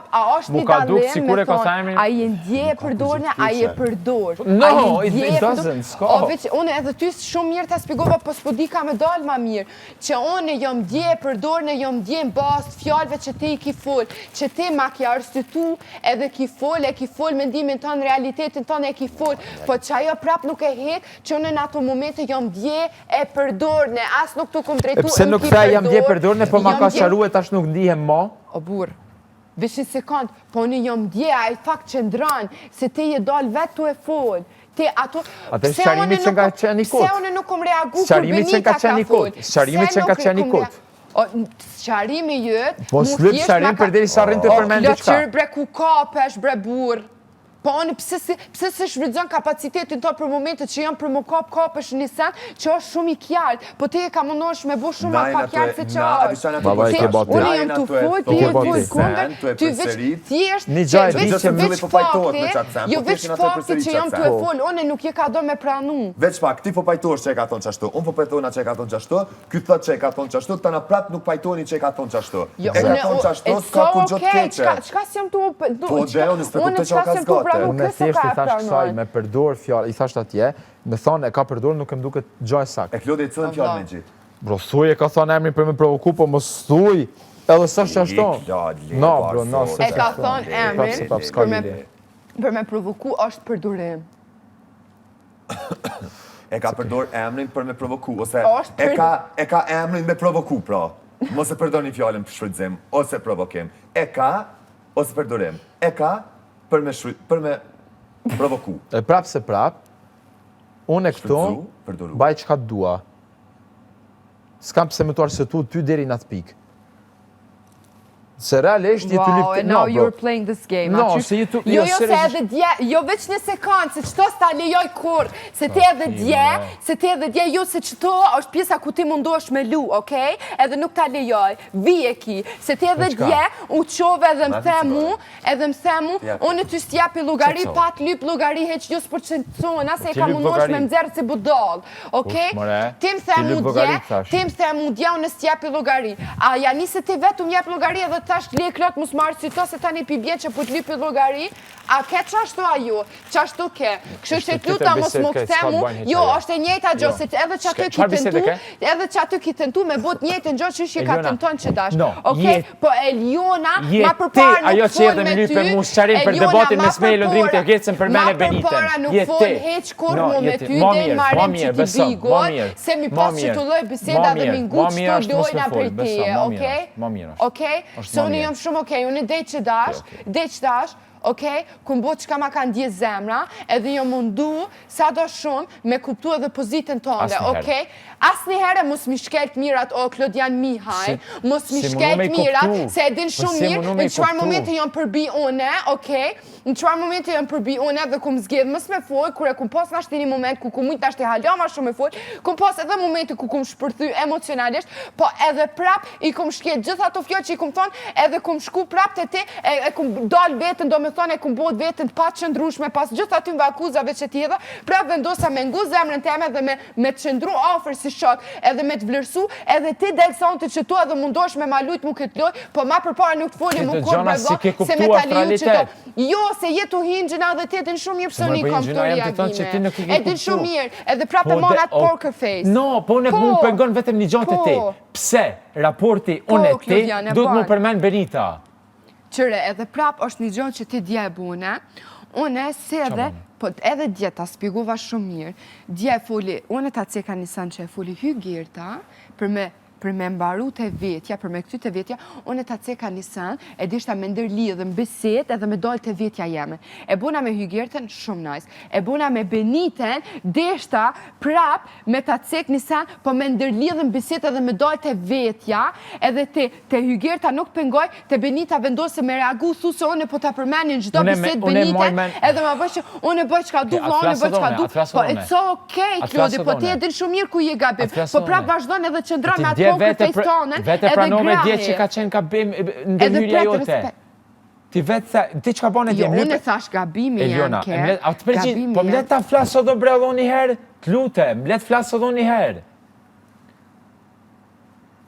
mu ka duk sikur e ka thonë emri.
A i ndje për dorën, a i për dorë.
No, it doesn't, s'ka.
O vishë, unë edhe ty shumë mirë të spjegova, po s'po di ka me dalë ma mirë, që unë jom dje për dorën e jom dje në bastë fjallëve që ti i ki full, që ti ma ki arstytu edhe ki full, e ki full mendimin tonë, realitetin tonë e ki full, po që ajo prap nuk e hek, që unë në ato momente jom dje e për dorën e, as nuk të kom drejtu,
pse nuk tha jam dje për dorën e, po ma ka sharu e tash nuk ndihem ma?
O burë, vishin sekund, po unë jom dje, a i fakt që ndranë, se ti je dalë vetë tu e full,
pse
unë nuk kom reagu kur Benita ka full?
Sqarimi që nga qeni kut.
Sqarimi jëtë...
Po s'lyp sqarim për deri sa rrin të përmend diçka.
O klëqër bre ku kapesh bre burë. Po unë pse se shfrytëzon kapacitetin to për momentet që janë për më kapesh një sen, që është shumë i kjallë. Po ti e ka mundosh me bu shumë pa kjallë se që është.
Baba i ke bati.
Unë jam të full, ti e full kunder, ty veç fakti që jam të e full, unë nuk je ka do me pranu.
Veç pak, ti po pajtosh që e ka thonë qashtu, unë po pajtona që e ka thonë qashtu, ky thot që e ka thonë qashtu, këta na prap nuk pajtoni që e ka thonë qashtu. E ka thonë qashtu, s'ka kur gjotë keqe.
Qka si jam të
Po dhe, unë s'përkupte që o ka zgate.
Unë thjesht i thash kësaj me përdor fjalë, i thash atje, me thonë e ka përdor nuk e më duket gjaj sakt.
E Klodi i cilën fjalë me gjithë?
Bro, thuj e ka thonë emrin për me provoku, po mos thuj, edhe sa shashto. No, bro, no, se
e ka thonë emrin për me provoku është përdurim.
E ka përdor emrin për me provoku, ose e ka emrin me provoku, pra. Mos e përdor një fjallin për shfrytëzim, ose provokim. E ka, ose përdurim. E ka, për me provoku.
E prap se prap, unë e këto, baj qka të dua. S'kam pëse më të arsëtu ty deri në atë pikë. Se realisht jetu lypë...
Wow, and now you're playing this game.
No, se jetu...
Jo, se edhe dje, jo veç një sekundë, se qëto s'ta lejoj kur, se ti edhe dje, jo se qëto është pjesa ku ti mundosh me lu, okej? Edhe nuk ta lejoj, vije ki, se ti edhe dje, u qove edhe më themu, unë ty s'japi lugari, pat lyp lugari heq jo s'për qëndësona, se e ka mundosh me mzerë si budal, okej? Ti më themu dje, unë s'japi lugari. A jani se ti vetu m'jap lugari edhe tash le klot mos marrë si to se tani pi bjen që po t'lypi llogari, a ke qashtu a ju? Qashtu ke. Kështu që t'luta mos më kthemu. Jo, është e njëjta gjë, se edhe çaty ki tentu me bot njëjtën gjë që ka tenton që dash. Okej, po Eliona ma përpara
ajo që erdhe me lypë mu sqarim për debatin me Smej Lundrim të Gecën për mene Benitën.
Ma përpara nuk fol heq kur mu me ty dhe marrim që ti bigot, se mi pas që t'u lloj biseda dhe mi ngut çto dojna prej teje, okej? Okej? Se unë jam shumë okej, unë dej që dash, okej, ku mbo që ka ma ka ndje zemra, edhe jo mundu, sa do shumë, me kuptu edhe pozitën tonde, okej? Asë një herë mos mi shkelt mirat, o Klodian Mihaj, mos mi shkelt mirat, se edhin shumë mirë, në qëfar momente jam përbi une, okej? Në qëfar momente jam përbi une dhe kum zgjedh mës me fol, kure kum pos në ashtë një moment ku kum mujtë ashtë i halja ma shumë me fol, kum pos edhe momente ku kum shpërthy emocionalisht, po edhe prap i kum shkjet gjitha të fjot që i kum thonë, edhe kum shku prap të ti, e kum dal vetën, do me thonë e kum bot vetën të pa qëndrushme, pas gjitha ty mba akuzave që ti edhe, prap vendosa me ngu zemrën teme dhe me të qëndru ofër si shok, edhe me të vlerësu, edhe ti delësonte që tu edhe mundosh me ma lujt mu këtë loj, po ma përpara nuk të foli mu kur brego, se me ta liju që to. Jo, se jetu hingjëna dhe ti edhin shumë mirë pësoni kom të reagime. Edhin shumë mirë, edhe prapë mon atë poker face.
No, po unë mu pengon vetëm një gjatë të ti. Pse raporti unë e ti, du të mu përmen Benita?
Qëre, edhe prapë është një gjatë që ti dje bune, unë se edhe, po edhe dje ta spjegova shumë mirë, dje foli, unë ta ceka një sanë që e foli hygirta, për me për me mbaru të vetja, për me këty të vetja, unë ta ceka një sen, e dishta me ndërlidh dhe me biset edhe me dojnë të vetja jeme. E buna me Hygjertën, shumë nice. E buna me Beniten, dishta prap me ta cek një sen, po me ndërlidh dhe me biset edhe me dojnë të vetja, edhe të Hygjerta nuk pengoj, të Benita vendose me reagu, thu se unë po ta përmenin gjdo biset Beniten, edhe ma bëjë që unë bëjë qka du, unë bëjë qka du, po it's okay, Klodi, po ti e din shumë mirë ku je gabim, po prap vazhdojnë edhe qëndroj me atë poker face tonën,
vete pranome dje që ka qenë gabim ndërhyrja jote. Ti vetë se, ti që ka bone
jo, unë e thash gabimi janë kërë,
po më letë ta flasë edhe brello një herë, të lute, më letë flasë edhe një herë.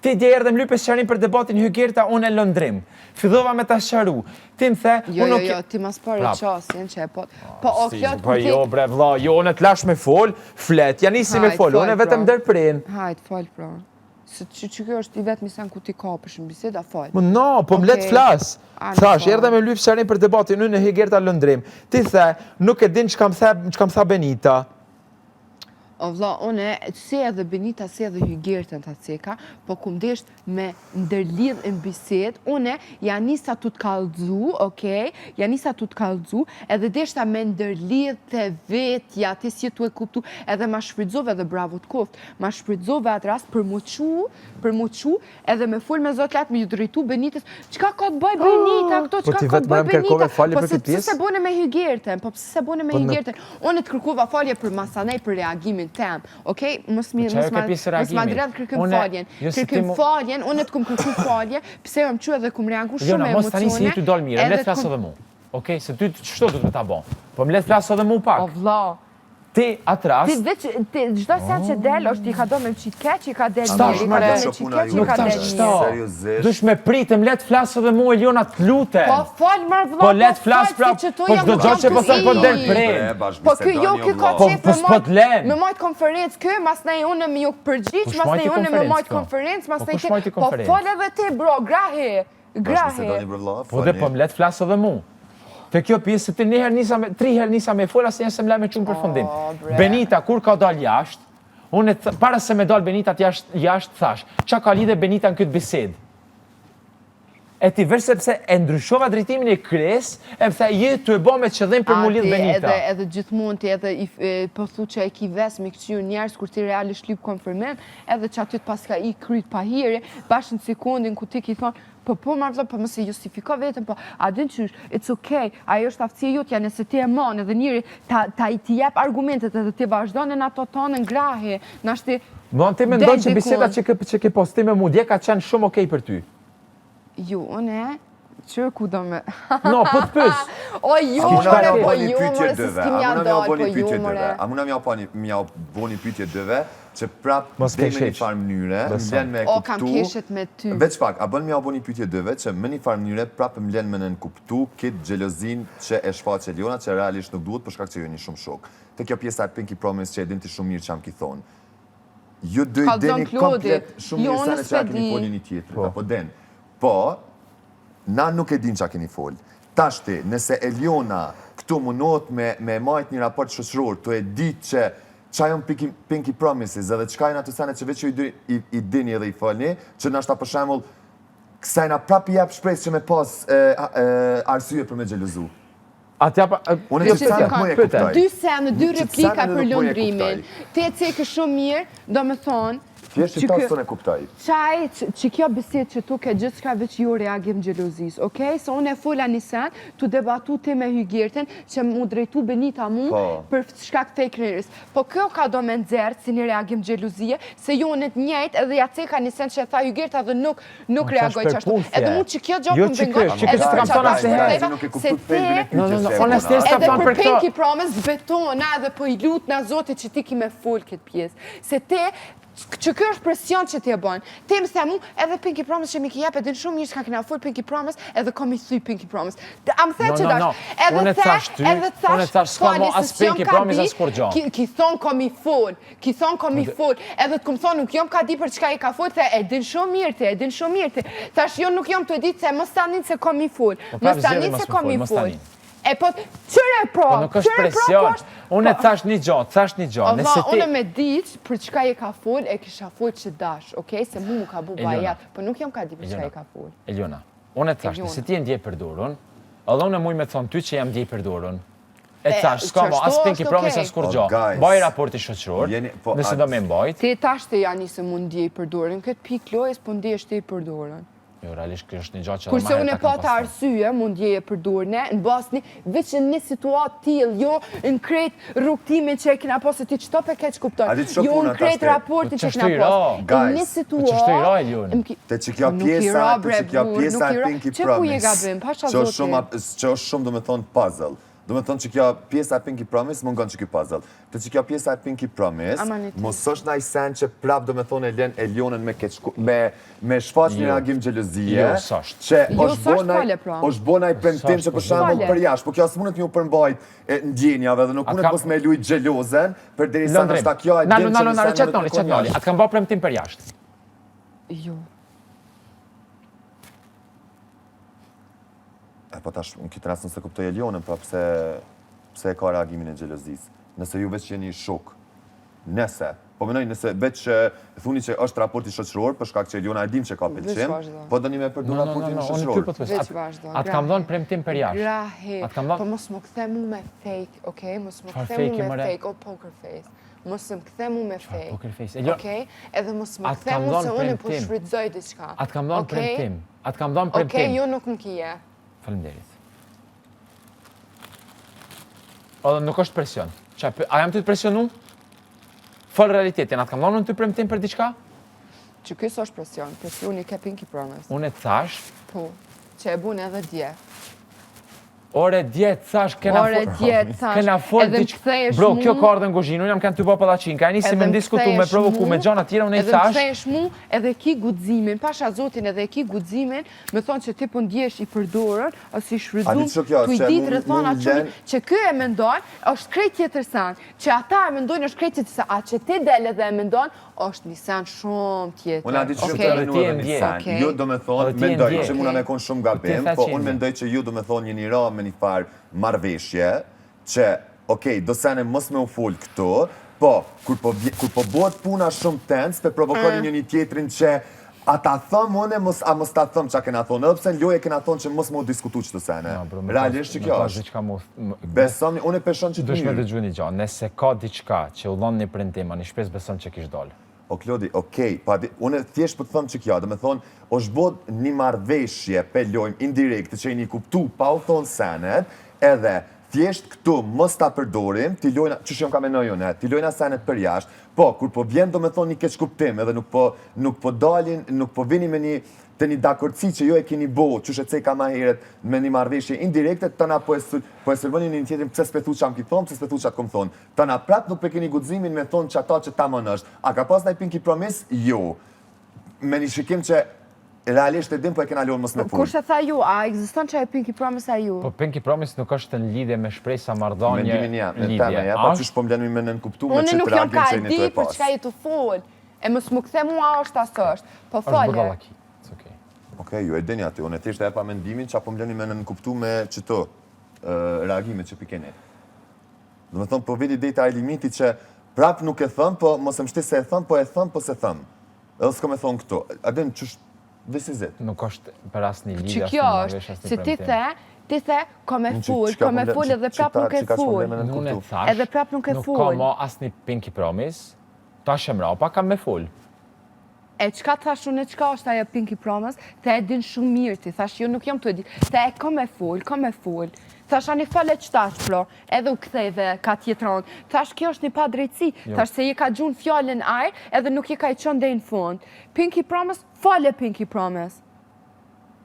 Ti dje erdhe më lype sharin për debatin Hygjerta, unë e lëndrim. Fidhova me ta sharu. Ti më the,
jo, ti mas parë qasin që e po. Po, o kjo të
përti... Jo, bre, vla, jo, unë të lash me fol, flet, janë nisi me fol, unë e vetëm dërprin.
Hajt, fol, pra. Që kjo është i vetë misan ku ti kapësh në biseda, fol.
No, po më letë flas. Thash, erdhe me lype sharin për debatin, unë e Hygjerta lëndrim. Ti the, nuk e din që kam tha Benita.
O vla, une, se edhe Benita, se edhe Hygjertën të ceka, po kum desht me ndërlidh në bised, une ja nisa të kallëzu, okej, ja nisa të kallëzu, edhe deshta me ndërlidh të vetja, ti si tu e kuptu, edhe ma shfridzove edhe bravo të koft, ma shfridzove atë rast për muqu, edhe me full me zot latë me ju drejtu Benitës, qka ka të bëj Benita, këto qka ka të bëj Benita, po se pëse se bone me Hygjertën, po pëse se bone me Hygjertën, une të kërkuva falje për masanej për reagimin tem, okej? Mos ma dredh kërkëm faljen. Kërkëm faljen, unë të këm kërku falje, pëse jam që edhe këm reagu shumë emocione.
Mos tani si tu dol mirë, më letë flasë edhe mu. Okej, se ty qështu du të ta bon? Po më letë flasë edhe mu pak.
O vla.
Ti atë rast...
Ti gjdo sen që del, është i ka do me më qitë keq, i ka del mirë, i ka do me qitë keq, i ka del mirë.
Dush me pritë, më letë flasë edhe mu Eliona të lute.
Po falj mërë vla,
po letë flasë pra, po shdo gjo që po thëmë po del prej.
Po kjo jo kjo ka
qepë
me majtë konferencë, kjo mas nej unë me ju përgjith, mas nej unë me majtë konferencë, mas nej ti, po falj edhe ti bro, grahe.
Po dhe po më letë flasë edhe mu. Te kjo pjesë, ti tri herë nisa me fola, se njëse më le me qumë për fundim. Benita, kur ka dal jashtë, para se me dal Benita jashtë, thash, qa ka lidhe Benita në këtë bised? E ti vërse pëse e ndryshova drejtimin e kres, e pëse je të e bo me qëdhim për mu lidh Benita.
Edhe gjithmonë ti edhe po thu që e ki ves me këqyur njerës, kur ti realisht lyp konfirmim, edhe që aty të paska i kryt pahiri, bashkë në sekundin ku ti ki thonë, po marrë po mëse justifiko vetëm, po a din qysh, it's okay, ajo është aftësia jutja, nëse ti e mon edhe njëri ta i ti jep argumentet edhe ti vazhdojnë në ato tonë në grahe, në ashti...
Mon ti me ndonë që biseda që ke postime mu, dje ka qenë shumë okej për ty.
Ju, une, qërë ku do me...
No, po të pësh.
O, jumore, po jumore, se s'ki mja dojë, po jumore.
A muna mja bo një pytje dëve, që prap dhe me një farë mënyre, m'len me kuptu...
O, kam keshet me ty.
Veç pak, a bën mja bo një pytje dëve, që me një farë mënyre prap m'len me në kuptu këtë gjelozin që e shfaqe Eliona, që realisht nuk duhet, për shkak që ju një shumë shok. Te kjo pjesa e Pinky Promise që e din ti shumë mirë që am ki thonë. Ju dë i deni komplet shumë mirë sene që a keni folin një tjetër, apo den. Po, na nuk e din që a keni fol. Tashti, nëse Eliona këtu munot me majt një raport shoqëror, të e dit që qa janë Pinky Promises edhe qka janë atë sene që veç i dini edhe i falni, që nashta për shemull, kësajna prap i jep shpresë që me pas arsye për me gjelozu. Unë e që senë më e kuptaj.
Dy senë, dy replika për lëndrimin. Ti e cekë shumë mirë, do me thonë,
Thjesht që ta së në kuptaj.
Qaj që kjo besit që tu ke gjithë shka veç ju reagim gjelozis, okej? Se unë e fola një sen, tu debatu ti me Hygjertën që mu drejtu Benita mu për shkak fake news. Po kjo ka do me nëzërë si një reagim gjelozie, se ju në të njejt edhe ja ceka një sen që e tha Hygjerta dhe nuk reagoj qashtu. Edhe mu që kjo gjokë më bengon, edhe për Pinky Promise betona edhe për i lut në zote që ti ki me full këtë pjesë. Se te që kjo është presion që ti e bojnë. Ti më themu, edhe Pinky Promise që mi ki jep, edhe në shumë mirë që ka kena full Pinky Promise, edhe kom i thuj Pinky Promise. Am the që dash, edhe thash, fali se që jom ka di, ki thonë kom i full, edhe të kom thonë nuk jom ka di për çka i ka full, the edin shumë mirë ti, thash jo nuk jom të ditë se mos tanin se kom i full, mos tanin se kom i full. E po, qëre pro?
Po nuk është presion. Unë e thash një gjo.
Ova, unë me ditë për çka je ka fol, e kisha fol që dash, okej? Se mu ka bu bajat, po nuk jam ka di për çka je ka fol.
Eljona, unë e thash, nëse ti e ndjej për dorën, edhe unë muj me thonë ty që jam ndjej për dorën. E thash, s'ka mo, as pinky promise as kur gjo. Baj raporti shoqëror, nëse do me mbajt.
Ti tash të janë se mund ndjej për dorën, këtë pikë lojës po ndjesh ti për dorën.
Jo, realisht kjo është një gjatë që
kurse unë e pa të arsye, mund ndjeje për dorën, në basni, veç në një situatë tillë, jo në krejt rrugtimin që e kina pas, se ti qëto pe keq kupton, jo në krejt raporti që kina pas. Në një situatë...
Te që kjo pjesa e Pinky Promise, që është shumë do me thonë puzzle. Do me thonë që kjo pjesa e Pinky Promise mungon që kjo puzzle. Te që kjo pjesa e Pinky Promise, mos është naj sen që prap do me thonë Elionën me shfaq një reagim gjelëzije, që është bo naj premtim që për shembull për jashtë, po kjo asë mundet një përmbajt ndjenjave dhe nuk mundet pos me lujt gjelozen, për deri sa nështë kjo e dim që në sen në të konjash.
Atë kam ba premtim për jashtë?
Jo.
Po tash, në këtë rast nëse kuptoj Elionën, pra pse e ka reagimin e gjelozisë. Nëse ju veç jeni shok. Nëse, po menoj nëse veç thuni që është raporti shoqëror, për shkak që Eliona e dim që ka pëlqim, po doni me përdu raportin shoqëror.
Veç vazhdo.
Atë kam dhënë premtim për jashtë.
Grahe, po mos më kthe mu me fake, okej? Mos më kthe mu me fake, o poker face. Mos më kthe mu me fake, okej? Edhe mos më kthe mu se unë po shfrytëzoj diçka.
Atë kam dhënë premtim. Atë kam dhënë premtim.
Okej, ju nuk më kije.
Faleminderit. Edhe nuk është presion. A jam ty të presionu? Fal realitetin, atë kam dhënë ty premtim për diçka?
Që ky s'është presion, presioni ke Pinky Promise.
Unë e thash.
Po, që e bun edhe dje.
Ore djetë thash, kena fol diçka. Bro, kjo ka ardhën gozhinë, unë jam kanë ty pa pallaqin, ka nisi me diskutu, me provoku, me gjana tjera, unë i thash.
Edhe më kthesh mu, edhe ki guximin, pasha zotin edhe ki guximin, me thonë që ti po ndjesh i përdorën, ose i shfrytzuar, tu i ditë rrethana që ky e mendon, është krejt tjetër sen, që ata e mendojnë është krejt tjetër sen, a që ti del edhe e mendon, është një sen shumë tjetër.
Unë ati që të rinu edhe një sen, ju do me thonë, mendoj që muna me konë shumë gabim, po unë mendoj që ju do me thonë një ra me një farë marveshje, që, okej, do sene mos me u full këtu, po, kur po bëhet puna shumë tens, pe provokoni një tjetrin që ata thëmë une, a mos ta thëmë që a kena thonë, edhe pse në loje kena thonë që mos me u diskutu që të sene. Realisht që kjo është. Beson, unë e peshon që të
mirë. Dush me dëgju një gjanë, nëse ka diçka që u dhonë një prendima, një shpes beson që kish dollë.
O, Klodi, okej, unë thjesht për të thëmë që kjo, dhe me thonë, është bod një marveshje pe lojmë indirekte që i një kuptu pa u thonë senet, edhe thjesht këtu mos ta përdorim, ti lojna, që shumë ka menoj unë, ti lojna senet për jashtë, po, kur po vjen do me thonë një keq kuptim, edhe nuk po dalin, nuk po vini me të një dakordsi që jo e kini bo, që shë cej ka ma heret me një marveshje indirekte, tëna po e sërvëni një tjetrin pëse s'pe thu që am ki thonë, pëse s'pe thu që atë kom thonë. Tëna prap nuk pe kini gudzimin me thonë që ata që ta më nështë. A ka pas nëj Pinky Promise? Jo. Me një shikim që realisht e dim po e kena lonë mos me punë.
Kur që tha ju, a egziston që e Pinky Promise a ju?
Po Pinky Promise nuk është në lidhje me shpresa mardhanje lidhje.
Po që shpo mblenmi me nënkuptu me që të reagim që e një të e pas.
Unë nuk jam ka di për çka je të fol. E mos më kthe mua është asë është. Po fole.
Okej, ju e dini aty, unë e thjesht e pa mendimin që apo mbleni me nënkuptu me qëto reagimet që pikeni. Do me thonë, po vidi dejta e limiti që prap nuk e thëm, po mos e mështi se e thëm, po e thëm, po se thëm. Edhe s'ko me thonë këto. Adin, qështë, this is it.
Nuk është për asë një lidhja,
që kjo është, se ti the, ka me full edhe prap nuk e full.
Unë e thash,
edhe prap nuk e full.
Nuk ka ma asë një Pinky Promise, ta shemra, pa kam me full.
E qka të thash unë, e qka është ajo Pinky Promise, te e din shumë mirë ti, thash jo nuk jam të di, te e ka me full, thash ani fale qëtash pro, edhe u ktheve ka tjetron, thash kjo është një pa drejtësi, thash se je ka gjun fjallën ajë, edhe nuk je ka i qënë dhe në fund. Pinky Promise, fale Pinky Promise.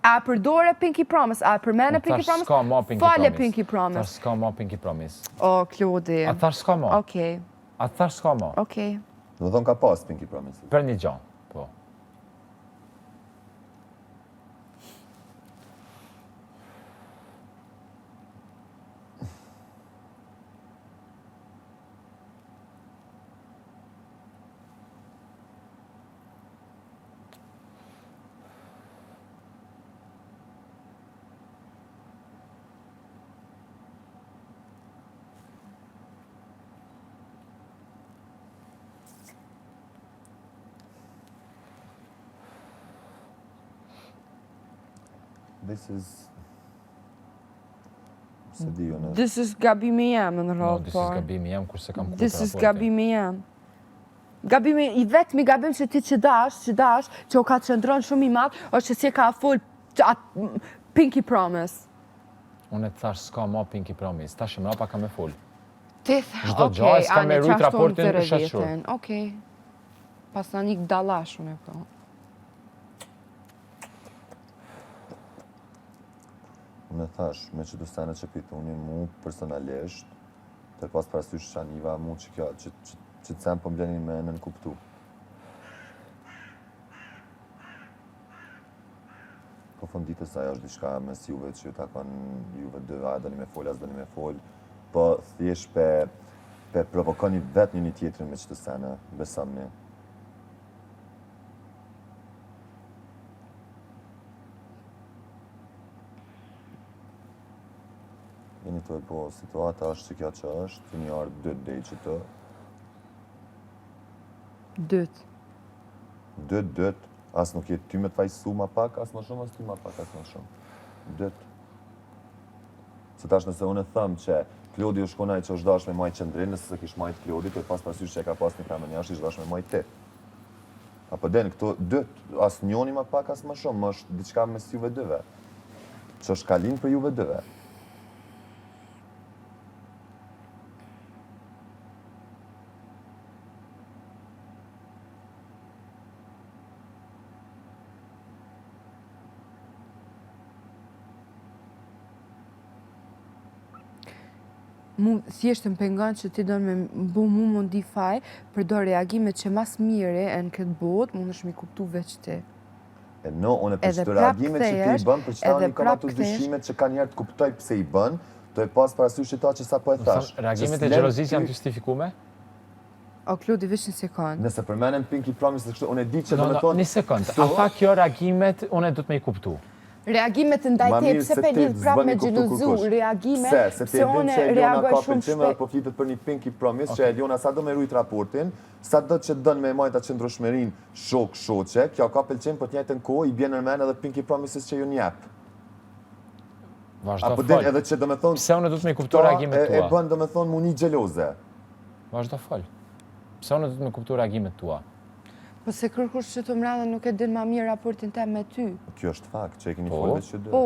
A përdore Pinky Promise, a përmene Pinky Promise, fale Pinky Promise.
Thash s'ka ma Pinky Promise.
O, Klodi.
A thash s'ka ma.
Okej.
A thash s'ka ma.
Okej.
Në thonë ka pas Pinky Promise.
Për një gjanë. Po.
This is gabimi jam në rrallë
This is gabimi jam kurse kam kuptuar.
This is gabimi jam. Gabimi i vetmi gabim që ti që dash, që o ka qëndron shumë i madh, është që si ka full Pinky Promise.
Unë të thash s'ka ma Pinky Promise, tash më rapa ka me full.
Ti
Çdo gjë s'ka me rrit raportin shoqëror.
Okej. Pas na nik dallash unë po.
Unë thash, me që të stane që pitu, unë mu personalisht, të pas parasysh shaniva, mu që kjo, që të sem për mblenin me në kuptu. Po funditës ajo është diçka mes juve që ju takon juve dëva, dëni me fol, as dëni me fol, po thjesht pe provokoni vetë një tjetrin me që të stane, besamni. Jeni të e po, situata është që kjo që është, një arë 2 dhej që të. 2, asë nuk jetë ty me të fajsu ma pak, asë më shumë, asë ty ma pak, asë më shumë. 2. Se tash nëse unë e thëmë që Klodi është konaj që është dash me maj qëndrin, nëse se kish majtë Klodi, të pas parasysh që e ka pas një kamë njash, ishtë dash me maj ti. Apo den, këto 2, asë njoni ma pak, asë më shumë, më është diçka mes juve dëve. Që është kalin për juve dëve.
Thjesht më pengon që ti do me bu mu modify për do reagimet që mas mire e në këtë botë, mund është mi kuptu veç ti.
E no, unë për që të reagimet që ti i bën, për që ta një kam ato dyshimet që ka njerë të kuptoj pëse i bën, të e pas parasysh që ta që sa po e thash.
Reagimet e gjelozis janë të justifikume?
O, Klodi, veç një sekund.
Nëse përmenem Pinky Promise dhe kështu, unë e di që do me thonë...
Një sekund, a tha kjo reagimet, unë e du të me i kuptu.
Reagimet ndaj te, pse pe lidh prapë me xhelozu, reagimet,
se unë reagoj shumë shpejt. Po flitet për një Pinky Promise, që Eliona sa do me rujt raportin, sa do që dënë me majta qëndrueshmërinë shoqe, kjo ka pëlqen për të njëjtën kohë i bjen nërmen edhe Pinky Promises që ju njep.
Vazhdo
fol.
fol.
Edhe që do me thonë...
Pse unë du të me kuptu reagimet tua?
E bën do me thonë mu një gjeloze.
Vazhdo fol. Pse unë du të me kuptu reagimet tua?
Po se kërkush që të mradhe nuk e din ma mirë raportin te me ty.
Kjo është fakt, që e keni folve që dë.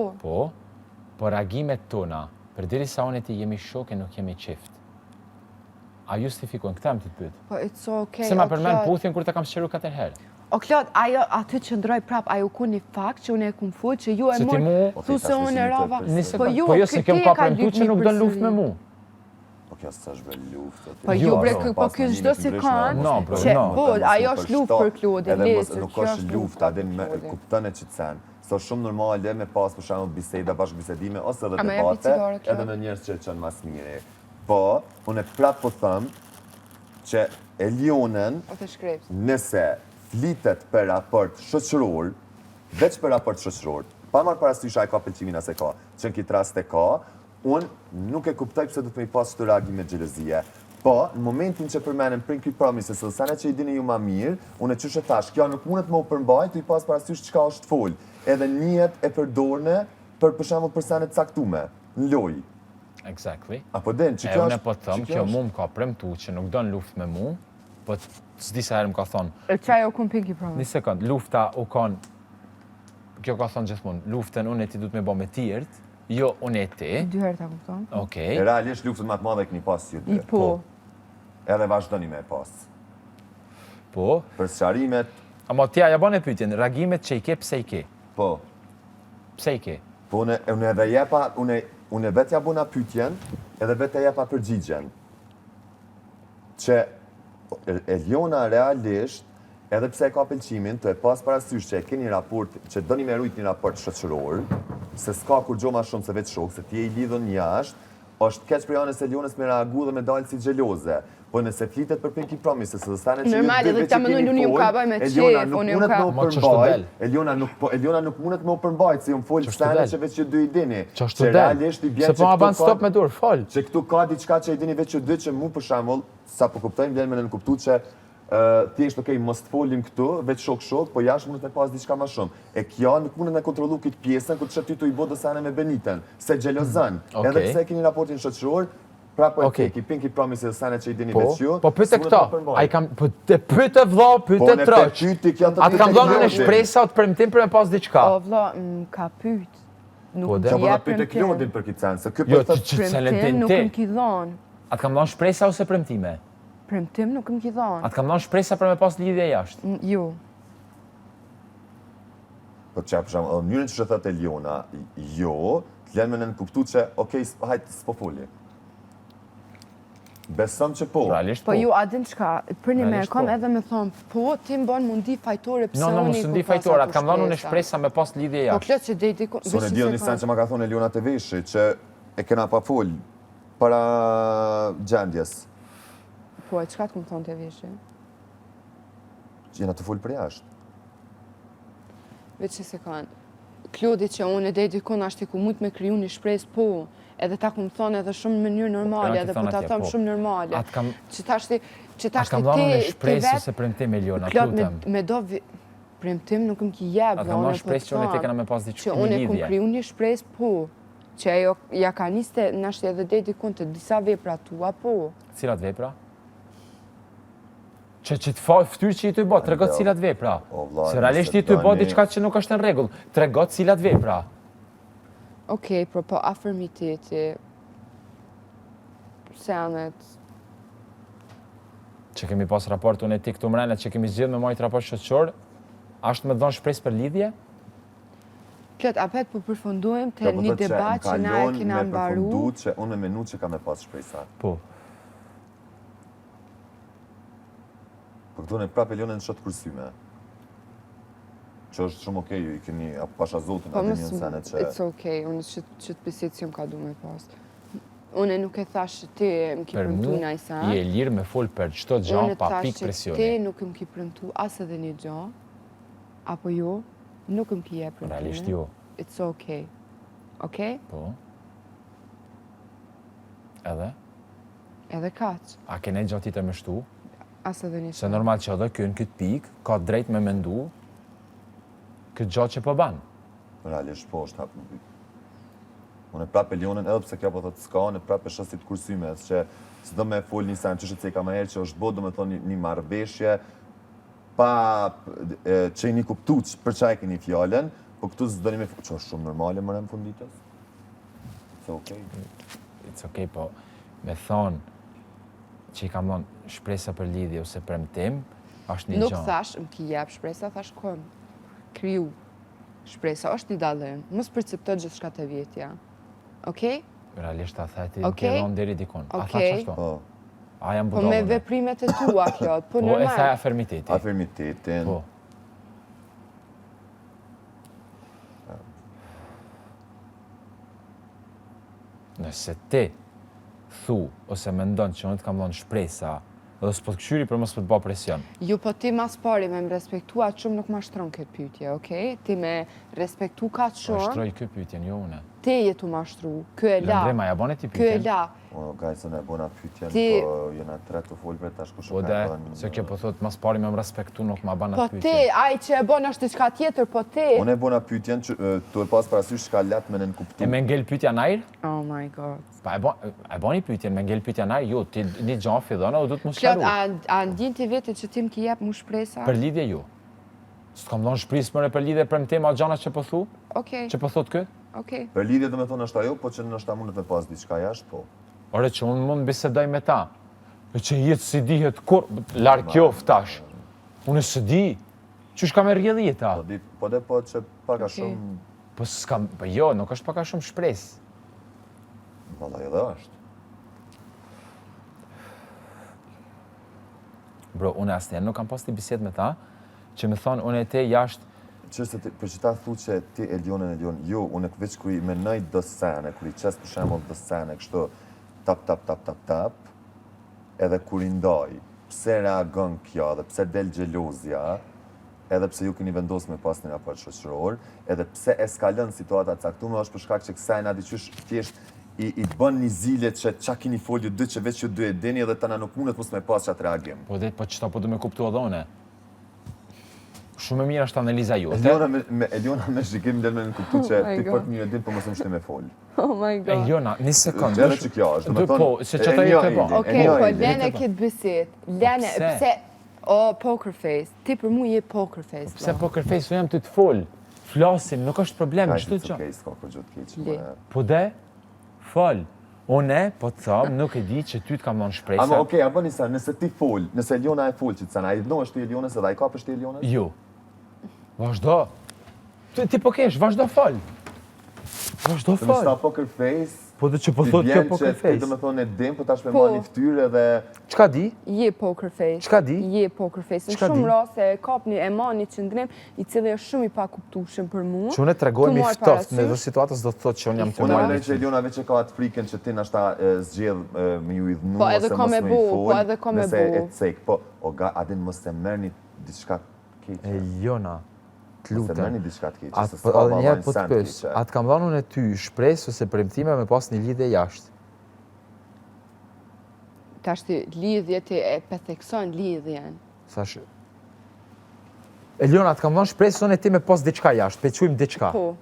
Po reagimet tona, për diri sa unë e ti jemi shok e nuk jemi qift. A justifikojnë, këta më ti të pyet.
Po, it's okay.
Se ma përmen puthjen kur të kam shqeru 4 herë.
O, Klod, ajo aty që ndroj prap, ajo ku një fakt që unë e kum full, që ju e mërë, thu se unë e rava.
Po jo se kjo më ka premtu që nuk do luft me mu.
Po kjo së është bre luft.
Po ju bre, po kjo çdo sekond, po ajo është luft për Klodin, lesë.
Nuk është luft, adin me kuptën e që të sen. Së shumë normale me pas për shembull biseda, bashkëbisedime, ose edhe debate, edhe me njerëz që qënë mas mire. Po, unë e prapë po thëmë që Elionën, nëse flitet për raport shoqëror, veç për raport shoqëror, pa marrë parasysh a e ka pëlqimin as e ka, që në këtë rast e ka, unë nuk e kuptoj pëse du të me i pas të reagime gjelëzie. Po, në momentin që përmenem Pinky Promises, dhe sene që i dini ju ma mirë, unë e qështë e thash, kjo nuk mundet më u përmbaj, të i pas parasysh qka është fol. Edhe njët e përdorne për shembull për sene të caktume, në loj.
Exactly.
Apo den, që
kjo është... E unë e po të thëmë, kjo mu më ka premtu që nuk do në luft me mu, po s'di sa herë më ka thonë...
E qaj o kun Pinky Promise?
Një sekund, lufta u konë... Kjo ka thonë gjithmonë, luftën unë e ti du të me bo me tjertë, jo, unë e ti.
2 herë ta kupton.
Okej.
E realisht luftën ma të madhe e këni pas që të.
Po.
Edhe vazhdoni me pas.
Po.
Për sqarimet...
Ama tja, ja bane pyetjen, reagimet që i ke, pse i ke?
Po.
Pse i ke?
Po, unë edhe jepa, unë vetë ja buna pyetjen, edhe vetë ja jepa përgjigjen. Që Eliona realisht, edhe pse e ka pëlqimin, të e pas parasysh që e ke një raport, që do një me rujt një raport shoqëror, se s'ka kur gjo ma shumë se vetë shok, se ti e i lidhën jashtë, është keq për janës Elionës me reagu dhe me dalë si gjeloze. Po nëse flitet për Pinky Promises, se stane që
normal, edhe ta mënoj unë ju ka bëj me qef, unë ju ka...
Eliona nuk mundet me u përmbajt, se ju më folë stane që veç që dy i dini.
Që realisht
i bjen
që po ma ban stop me dur, fol.
Që këtu ka diçka që i dini veç që dy që mu për shembull, sa po kuptojmë, vjen me në kuptu që thjesht okej, mos të folim këtu, veç shok, po jashtë mundet me pas diçka më shumë. E kjo nuk mundet me kontrollu këtë pjesën kur çfarë ty tu i bë do sene me Beniten, se xhelozon. Edhe pse keni raportin shoqëror, prapë ki pinky promise sene që i dini veç ju.
Po pyete këto, ai kam po te pyete vlla, pyete troç. Atë kam dhënë në shpresa të premtim për me pas diçka.
O vlla, ka pyet.
Nuk do të pyete Klodin për këtë sen, se ky
po thotë
premtim nuk më ki dhon.
Atë kam dhënë shpresa ose premtime?
Premtim nuk më ki dhon.
Atë kam dhënë shpresa për me pas lidhje jashtë?
Jo.
Po që për shumë, njërën që thotë Eliona, jo, të lenë me në kuptu që, okej, hajtë s'po foli. Besom që po.
Realisht
po. Po ju adin qka, për një me kom edhe me thonë, po, ti më bon mundi fajtore, pëse unë
mos mundi fajtore, atë kam dhënë unë shpresa me pas lidhje jashtë.
Po klët që dejti...
Sone di një sen që ma ka thonë Eliona të veshi, që e kena pa fol, para gjendjes.
Po, e qka të këmë thonë të veshi?
Jena të fol për jashtë.
Veç që se kanë, Klodi që unë e dejti kënë ashtë i ku mujtë me kriju një shpresë, po, edhe ta këmë thonë edhe shumë në mënyrë normale, edhe po ta thonë shumë normale. Që ta shti ti vetë...
Kam dhënë në shpresë ose premtim, Eliona, lutem.
Me do premtim nuk më ki jebë,
dhe unë po të thonë,
që unë e këmë kriju një shpresë, po, që ajo ja ka niste në ashtë edhe dejti kënë të disa vepra tua, po.
Cilat vepra? Që të ftyrë që i të i bo, tregot cilat vepra. Se realisht i të i bo diçka që nuk është në regull, tregot cilat vepra.
Okej, po afirmiteti, senet.
Që kemi pas raport unë e ti këtu mrenet, që kemi zgjidhë me mojtë raport shoqëror, ashtë me dhonë shpresë për lidhje?
Këtë apet po përfundojmë të një debat që na e kina mbaru.
Me përfundu që unë me menu që ka me pas shpresa.
Po.
Për këtu në prapë Elionën në shotë kërsyme. Që është shumë okej, i keni pasha zotin atë një nësenet që...
It's okej, unë që të pësit që më ka du me pas. Unë nuk e thash që ti më ki prëmtu në ajsa.
I e lirë me full për qëto gjanë pa pik presioni.
Unë e thash që ti nuk më ki prëmtu asë edhe një gjanë, apo jo, nuk më ki je prëmtu.
Realisht jo.
It's okej. Okej?
Po. Edhe?
Edhe kaq.
A kene gjatë ti të më shtu?
Asë edhe një gjanë.
Se normal që edhe kënë këtë pik, ka drejt me mendu këtë gjatë që po banë.
Realisht po është hapë në pik. Unë e prapë Elionën, edhe pse kjo po thotë s'ka, unë e prapë e shësit kursyme, që së do me fol një sen që shëtë se i ka ma herë që është bodë, do me thonë një marrëveshje, pa që i një kuptu që për qaj ke një fjallën, po këtu së do një me fol, që është shumë normale më në funditës. It's okej.
It's okej, po me thonë që i kam thonë shpresa për lidhje ose premtim, është një gjanë.
Nuk thash, më ki jep shpresa, thash kom kriju shpresa, është një dalëm, mos përcepto gjithë shka të vjetja. Okej?
Realisht a thajti në kjeron deri dikon. A tha që ashtu? A jam
po me veprimet e tua, kjo, po normal.
Po e thaj afirmiteti.
Afirmitetin.
Po. Nëse ti thu ose mendon që unë të kam dhënë shpresa dhe s'po të këshyri për mos për të bë presion.
Jo, po ti mas pari me më respektu atë shumë nuk ma shtron këtë pyetje, okej? Ti me respektu ka të shumë...
Ma shtroj këtë pyetjen, jo une.
Ti jetu ma shtru, kjo e la.
Lëndrema, ja bone ti pyetjen?
Kjo e la.
Gajsën e bona pyetjen, po jena tre të folë për tash ku shumë
e bënë... Se kjo po thot, mas pari me më respektu nuk ma bana
pyetjen. Po ti, aj që e bona është diçka tjetër, po ti...
Unë e bona pyetjen që tu e pas parasysh shka let me në nënkuptu.
E me ngell pyetja najrë?
Oh my god.
Pa e boni pyetjen, me ngell pyetja najrë, jo, ti një gjanë fidona u du të më sharu.
Klot, a ndin ti vete që ti më ki jep mu shpresa?
Për lidhje jo. Së kam dhënë shprisë mëre për lidhje për më tema gjana që po thu?
Okej.
Që po thot këtë?
Okej.
Për lidhje do me thonë është ajo, po që në është ta mundet me pas diçka jashtë, po.
Ore që unë mund bisedoj me ta. E që jetë si dihet kur, larë kjo ftash. Unë së di, që shka me rrjedhje ta?
Po dhe po që paka shumë...
Po s'kam, po jo, nuk është paka shumë shpresë.
Valla edhe është.
Bro, unë asë nuk kam pas të bised me ta, që me thonë, unë e te jashtë...
Për që ta thu që ti Elion, jo, unë e veç kërë i menaj dë sene, kërë i qesë për shemull dë sene, kështu tap, edhe kërë i ndaj, pse reagon kjo, edhe pse del gjelozja, edhe pse ju keni vendosë me pas një raport shoqëror, edhe pse eskalën situata caktume, është për shkak që kësaj na diqysh thjesht i bën një zile që qa kini folju dy që veç ju dy e dini edhe tëna nuk mundet mos me pas qatë reagim.
Po qëta po du me kuptu edhe one. Shumë e mirë është analiza ju.
Eliona me shikim dhe me në kuptu që ti fort mirë e din, po mos më shti me folë.
Oh my god.
Eliona, një sekundë.
Gjere që kjo është, dhe
Po, se që ta jetë e bo.
Okej, po lene këtë besit. Lene, pse... O, poker face. Ti për mu je poker face.
Pse poker face, unë jam të folë. Flasim, nuk është problem, çdo gjë.
Okej, s'ka kur gjutë keq.
Po fol. Unë po të thëmë, nuk e di që ty të kam dhënë shpresa.
Ama okej, a bëni sa, nëse ti fol, nëse Eliona e fol që të sana, a i dhëno është ti Elionës edhe a i ka për shti Elionës?
Jo. Vazhdo. Ti po kesh, vazhdo fol. Vazhdo
Të nështë ta
fol.
poker face,
Po dhe që po thot kjo poker
Ti
face.
do me thonë e dim, po tash me ma një ftyrë edhe...
Çka di?
Je poker face.
Çka di?
Je poker face. Në
Çka
shumë
di?
raste e kapni e ma një qëndrim i cili është shumë i pakuptueshëm për mua.
Që unë të regojmë i
marr
ftoft, në
parasysh.
dhe situatës do të thotë që unë jam të
Unë
marrë.
mendoj që Eliona veç e ka atë frikën që ti nashta zgjedh me ju i dhnu
Po, edhe
ose
ka
mos
me
me
bu,
i
po,
fol,
edhe ka me
nëse
bu.
e cek, po, adin mos të merrni diçka keqe.
Eliona, të
Mos të merrni
lutem.
diçka të keqe,
Atë
se
po
s'ka
edhe njerë
vallajnë
po të
sen
pës,
keqe.
atë kam dhënë unë e ty shpresë ose premtime me pas një lidhje jashtë.
Tash ti lidhje ti e pethekson lidhjen.
Thash. Eliona, të kam dhënë shpresë unë e ti me pas diçka jashtë, pe qujmë diçka.
Po,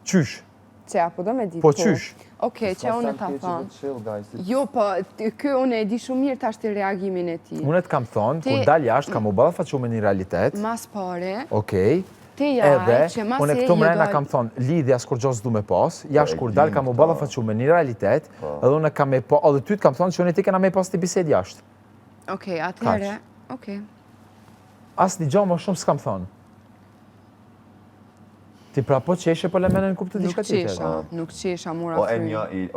Qysh?
që apo do me ditë.
Po qysh?
Okej, që unë ta
S'ka sen keqe,
thamë.
do chill, guys.
Jo, po, kjo unë e di shumë mirë tash të reagimin e ti.
Unë të kam thonë,
Ti-
kur dal jashtë, kam u ballafaqu me një realitet.
Mas pare,
Okej.
ti jaj
Edhe,
që mas
unë
e
këtu mrena
dal-
kam thonë, lidhja s'kur gjo s'du me pas, jashtë
e
kur dal
dim
kam u
këto.
ballafaqu me një realitet, edhe unë kam me pa, edhe ty të kam thonë që unë e ti kena me pas të bised jashtë.
Okej, atëherë, okej.
As një gjo më shumë s'kam thonë. Ti pra po qeshe po le mene në kuptu
Nuk
diçka tjetër.
qesha, mura
O e
fry.
një,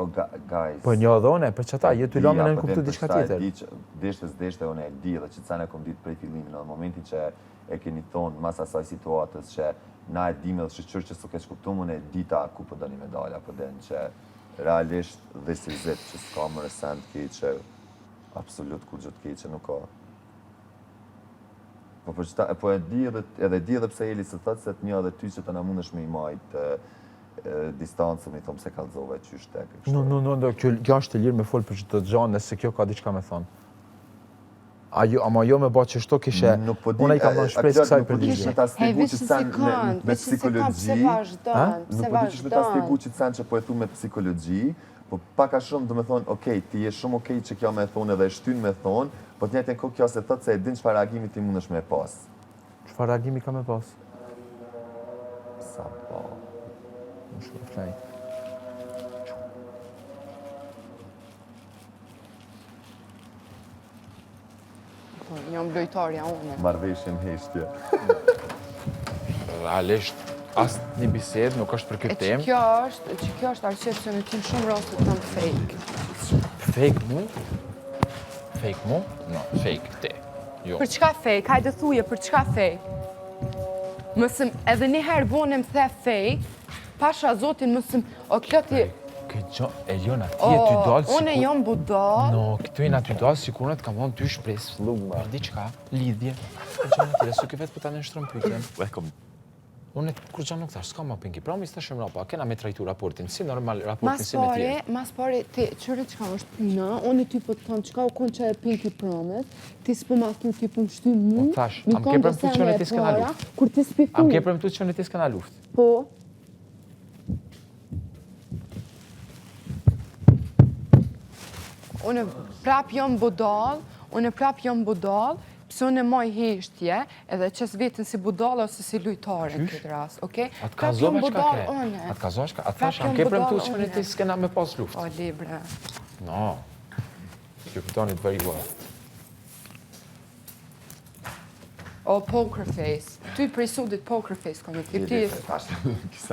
guys.
Po një edhe une, për qëta, jetë ty lome në në kuptu diçka tjetër.
Deshte, unë e di dhe që të sana kom ditë prej fillimin, në momentin që e keni thonë mas asaj situatës që na e dim edhe shqyqër që s'u keq kuptum, unë e dita ku po dëni medalja, po den që realisht dhe si zet që s'ka më resent keqe, absolut kur gjë të keqe nuk ka. Po për qëta, po e di edhe pse Eli se thëtë se të një edhe ty që të na mundesh me i majtë distancën, i thomë se kalzove qysh tek.
Kjo është të lirë me folë për që të gjanë, nëse kjo ka diçka me thonë. Ama jo me ba që shto kishe, unë i kam dhënë shpresë kësaj për
Nuk
ligje.
me ta stigu që të sen me psikologji,
Pse vazhdon,
nuk po diqesh me ta stigu që të sen që po e thu me psikologji, po paka shumë do me thonë, okej, ti je shumë okej që kjo me thonë edhe shtyn me thonë, po të njëjtën kohë kjo se thotë se e din çfarë reagimi ti mundesh me pas.
Çfarë reagimi ka me pas?
Sa po.
Më shumë flaj.
Po, jam lojtarja unë.
Marrveshjen heshtje.
Realisht, asë një bisedë nuk është për
E
këtë
që
temë.
kjo është arsye pse në tim shumë raste të them fake.
Fake mu? Fake mu? No, fake te. Jo.
Për çka fake? Hajde thuje, për çka fake? Mësëm, edhe një herë bone më the fake, pasha zotin mësëm, o kjo ti...
Këtë gjo, Eliona, ti e ty dalë si
Unë jam budal.
No, këtu e na ty dalë si kur në të kam dhënë ty shpresë. Për diçka, lidhje. Gjona tjera, su ke vetë për ta në nështrëm pyetjen. Unë kur gjanë nuk thash, s'ka ma pinki pramis, të shumë rapa, kena me trajtu raportin, si normal raportin si me tjerë.
Mas pare, ti, qëre qka është puna, unë ty po të thonë qka u konë që e pinki promet, ti s'po ma thu, ti po më shty mu,
Po thash, am ke premtu që unë ti s'kena luft.
Kur ti s'pi thu.
Am ke premtu që unë ti s'kena luft.
Po. Unë prap jam budal, pse unë e maj heshtje, edhe qes vetën si budala ose si lujtare në këtë rast, okej?
Atë ka zove qka ke?
Une.
Atë ka zove qka? Atë
Prap
thash, am
jam
ke
budal,
premtu që unë
une.
ti s'kena me pas luft.
O, libre.
No. You put on it very well.
O, poker face. Ty prej sudit poker face, ka me ti.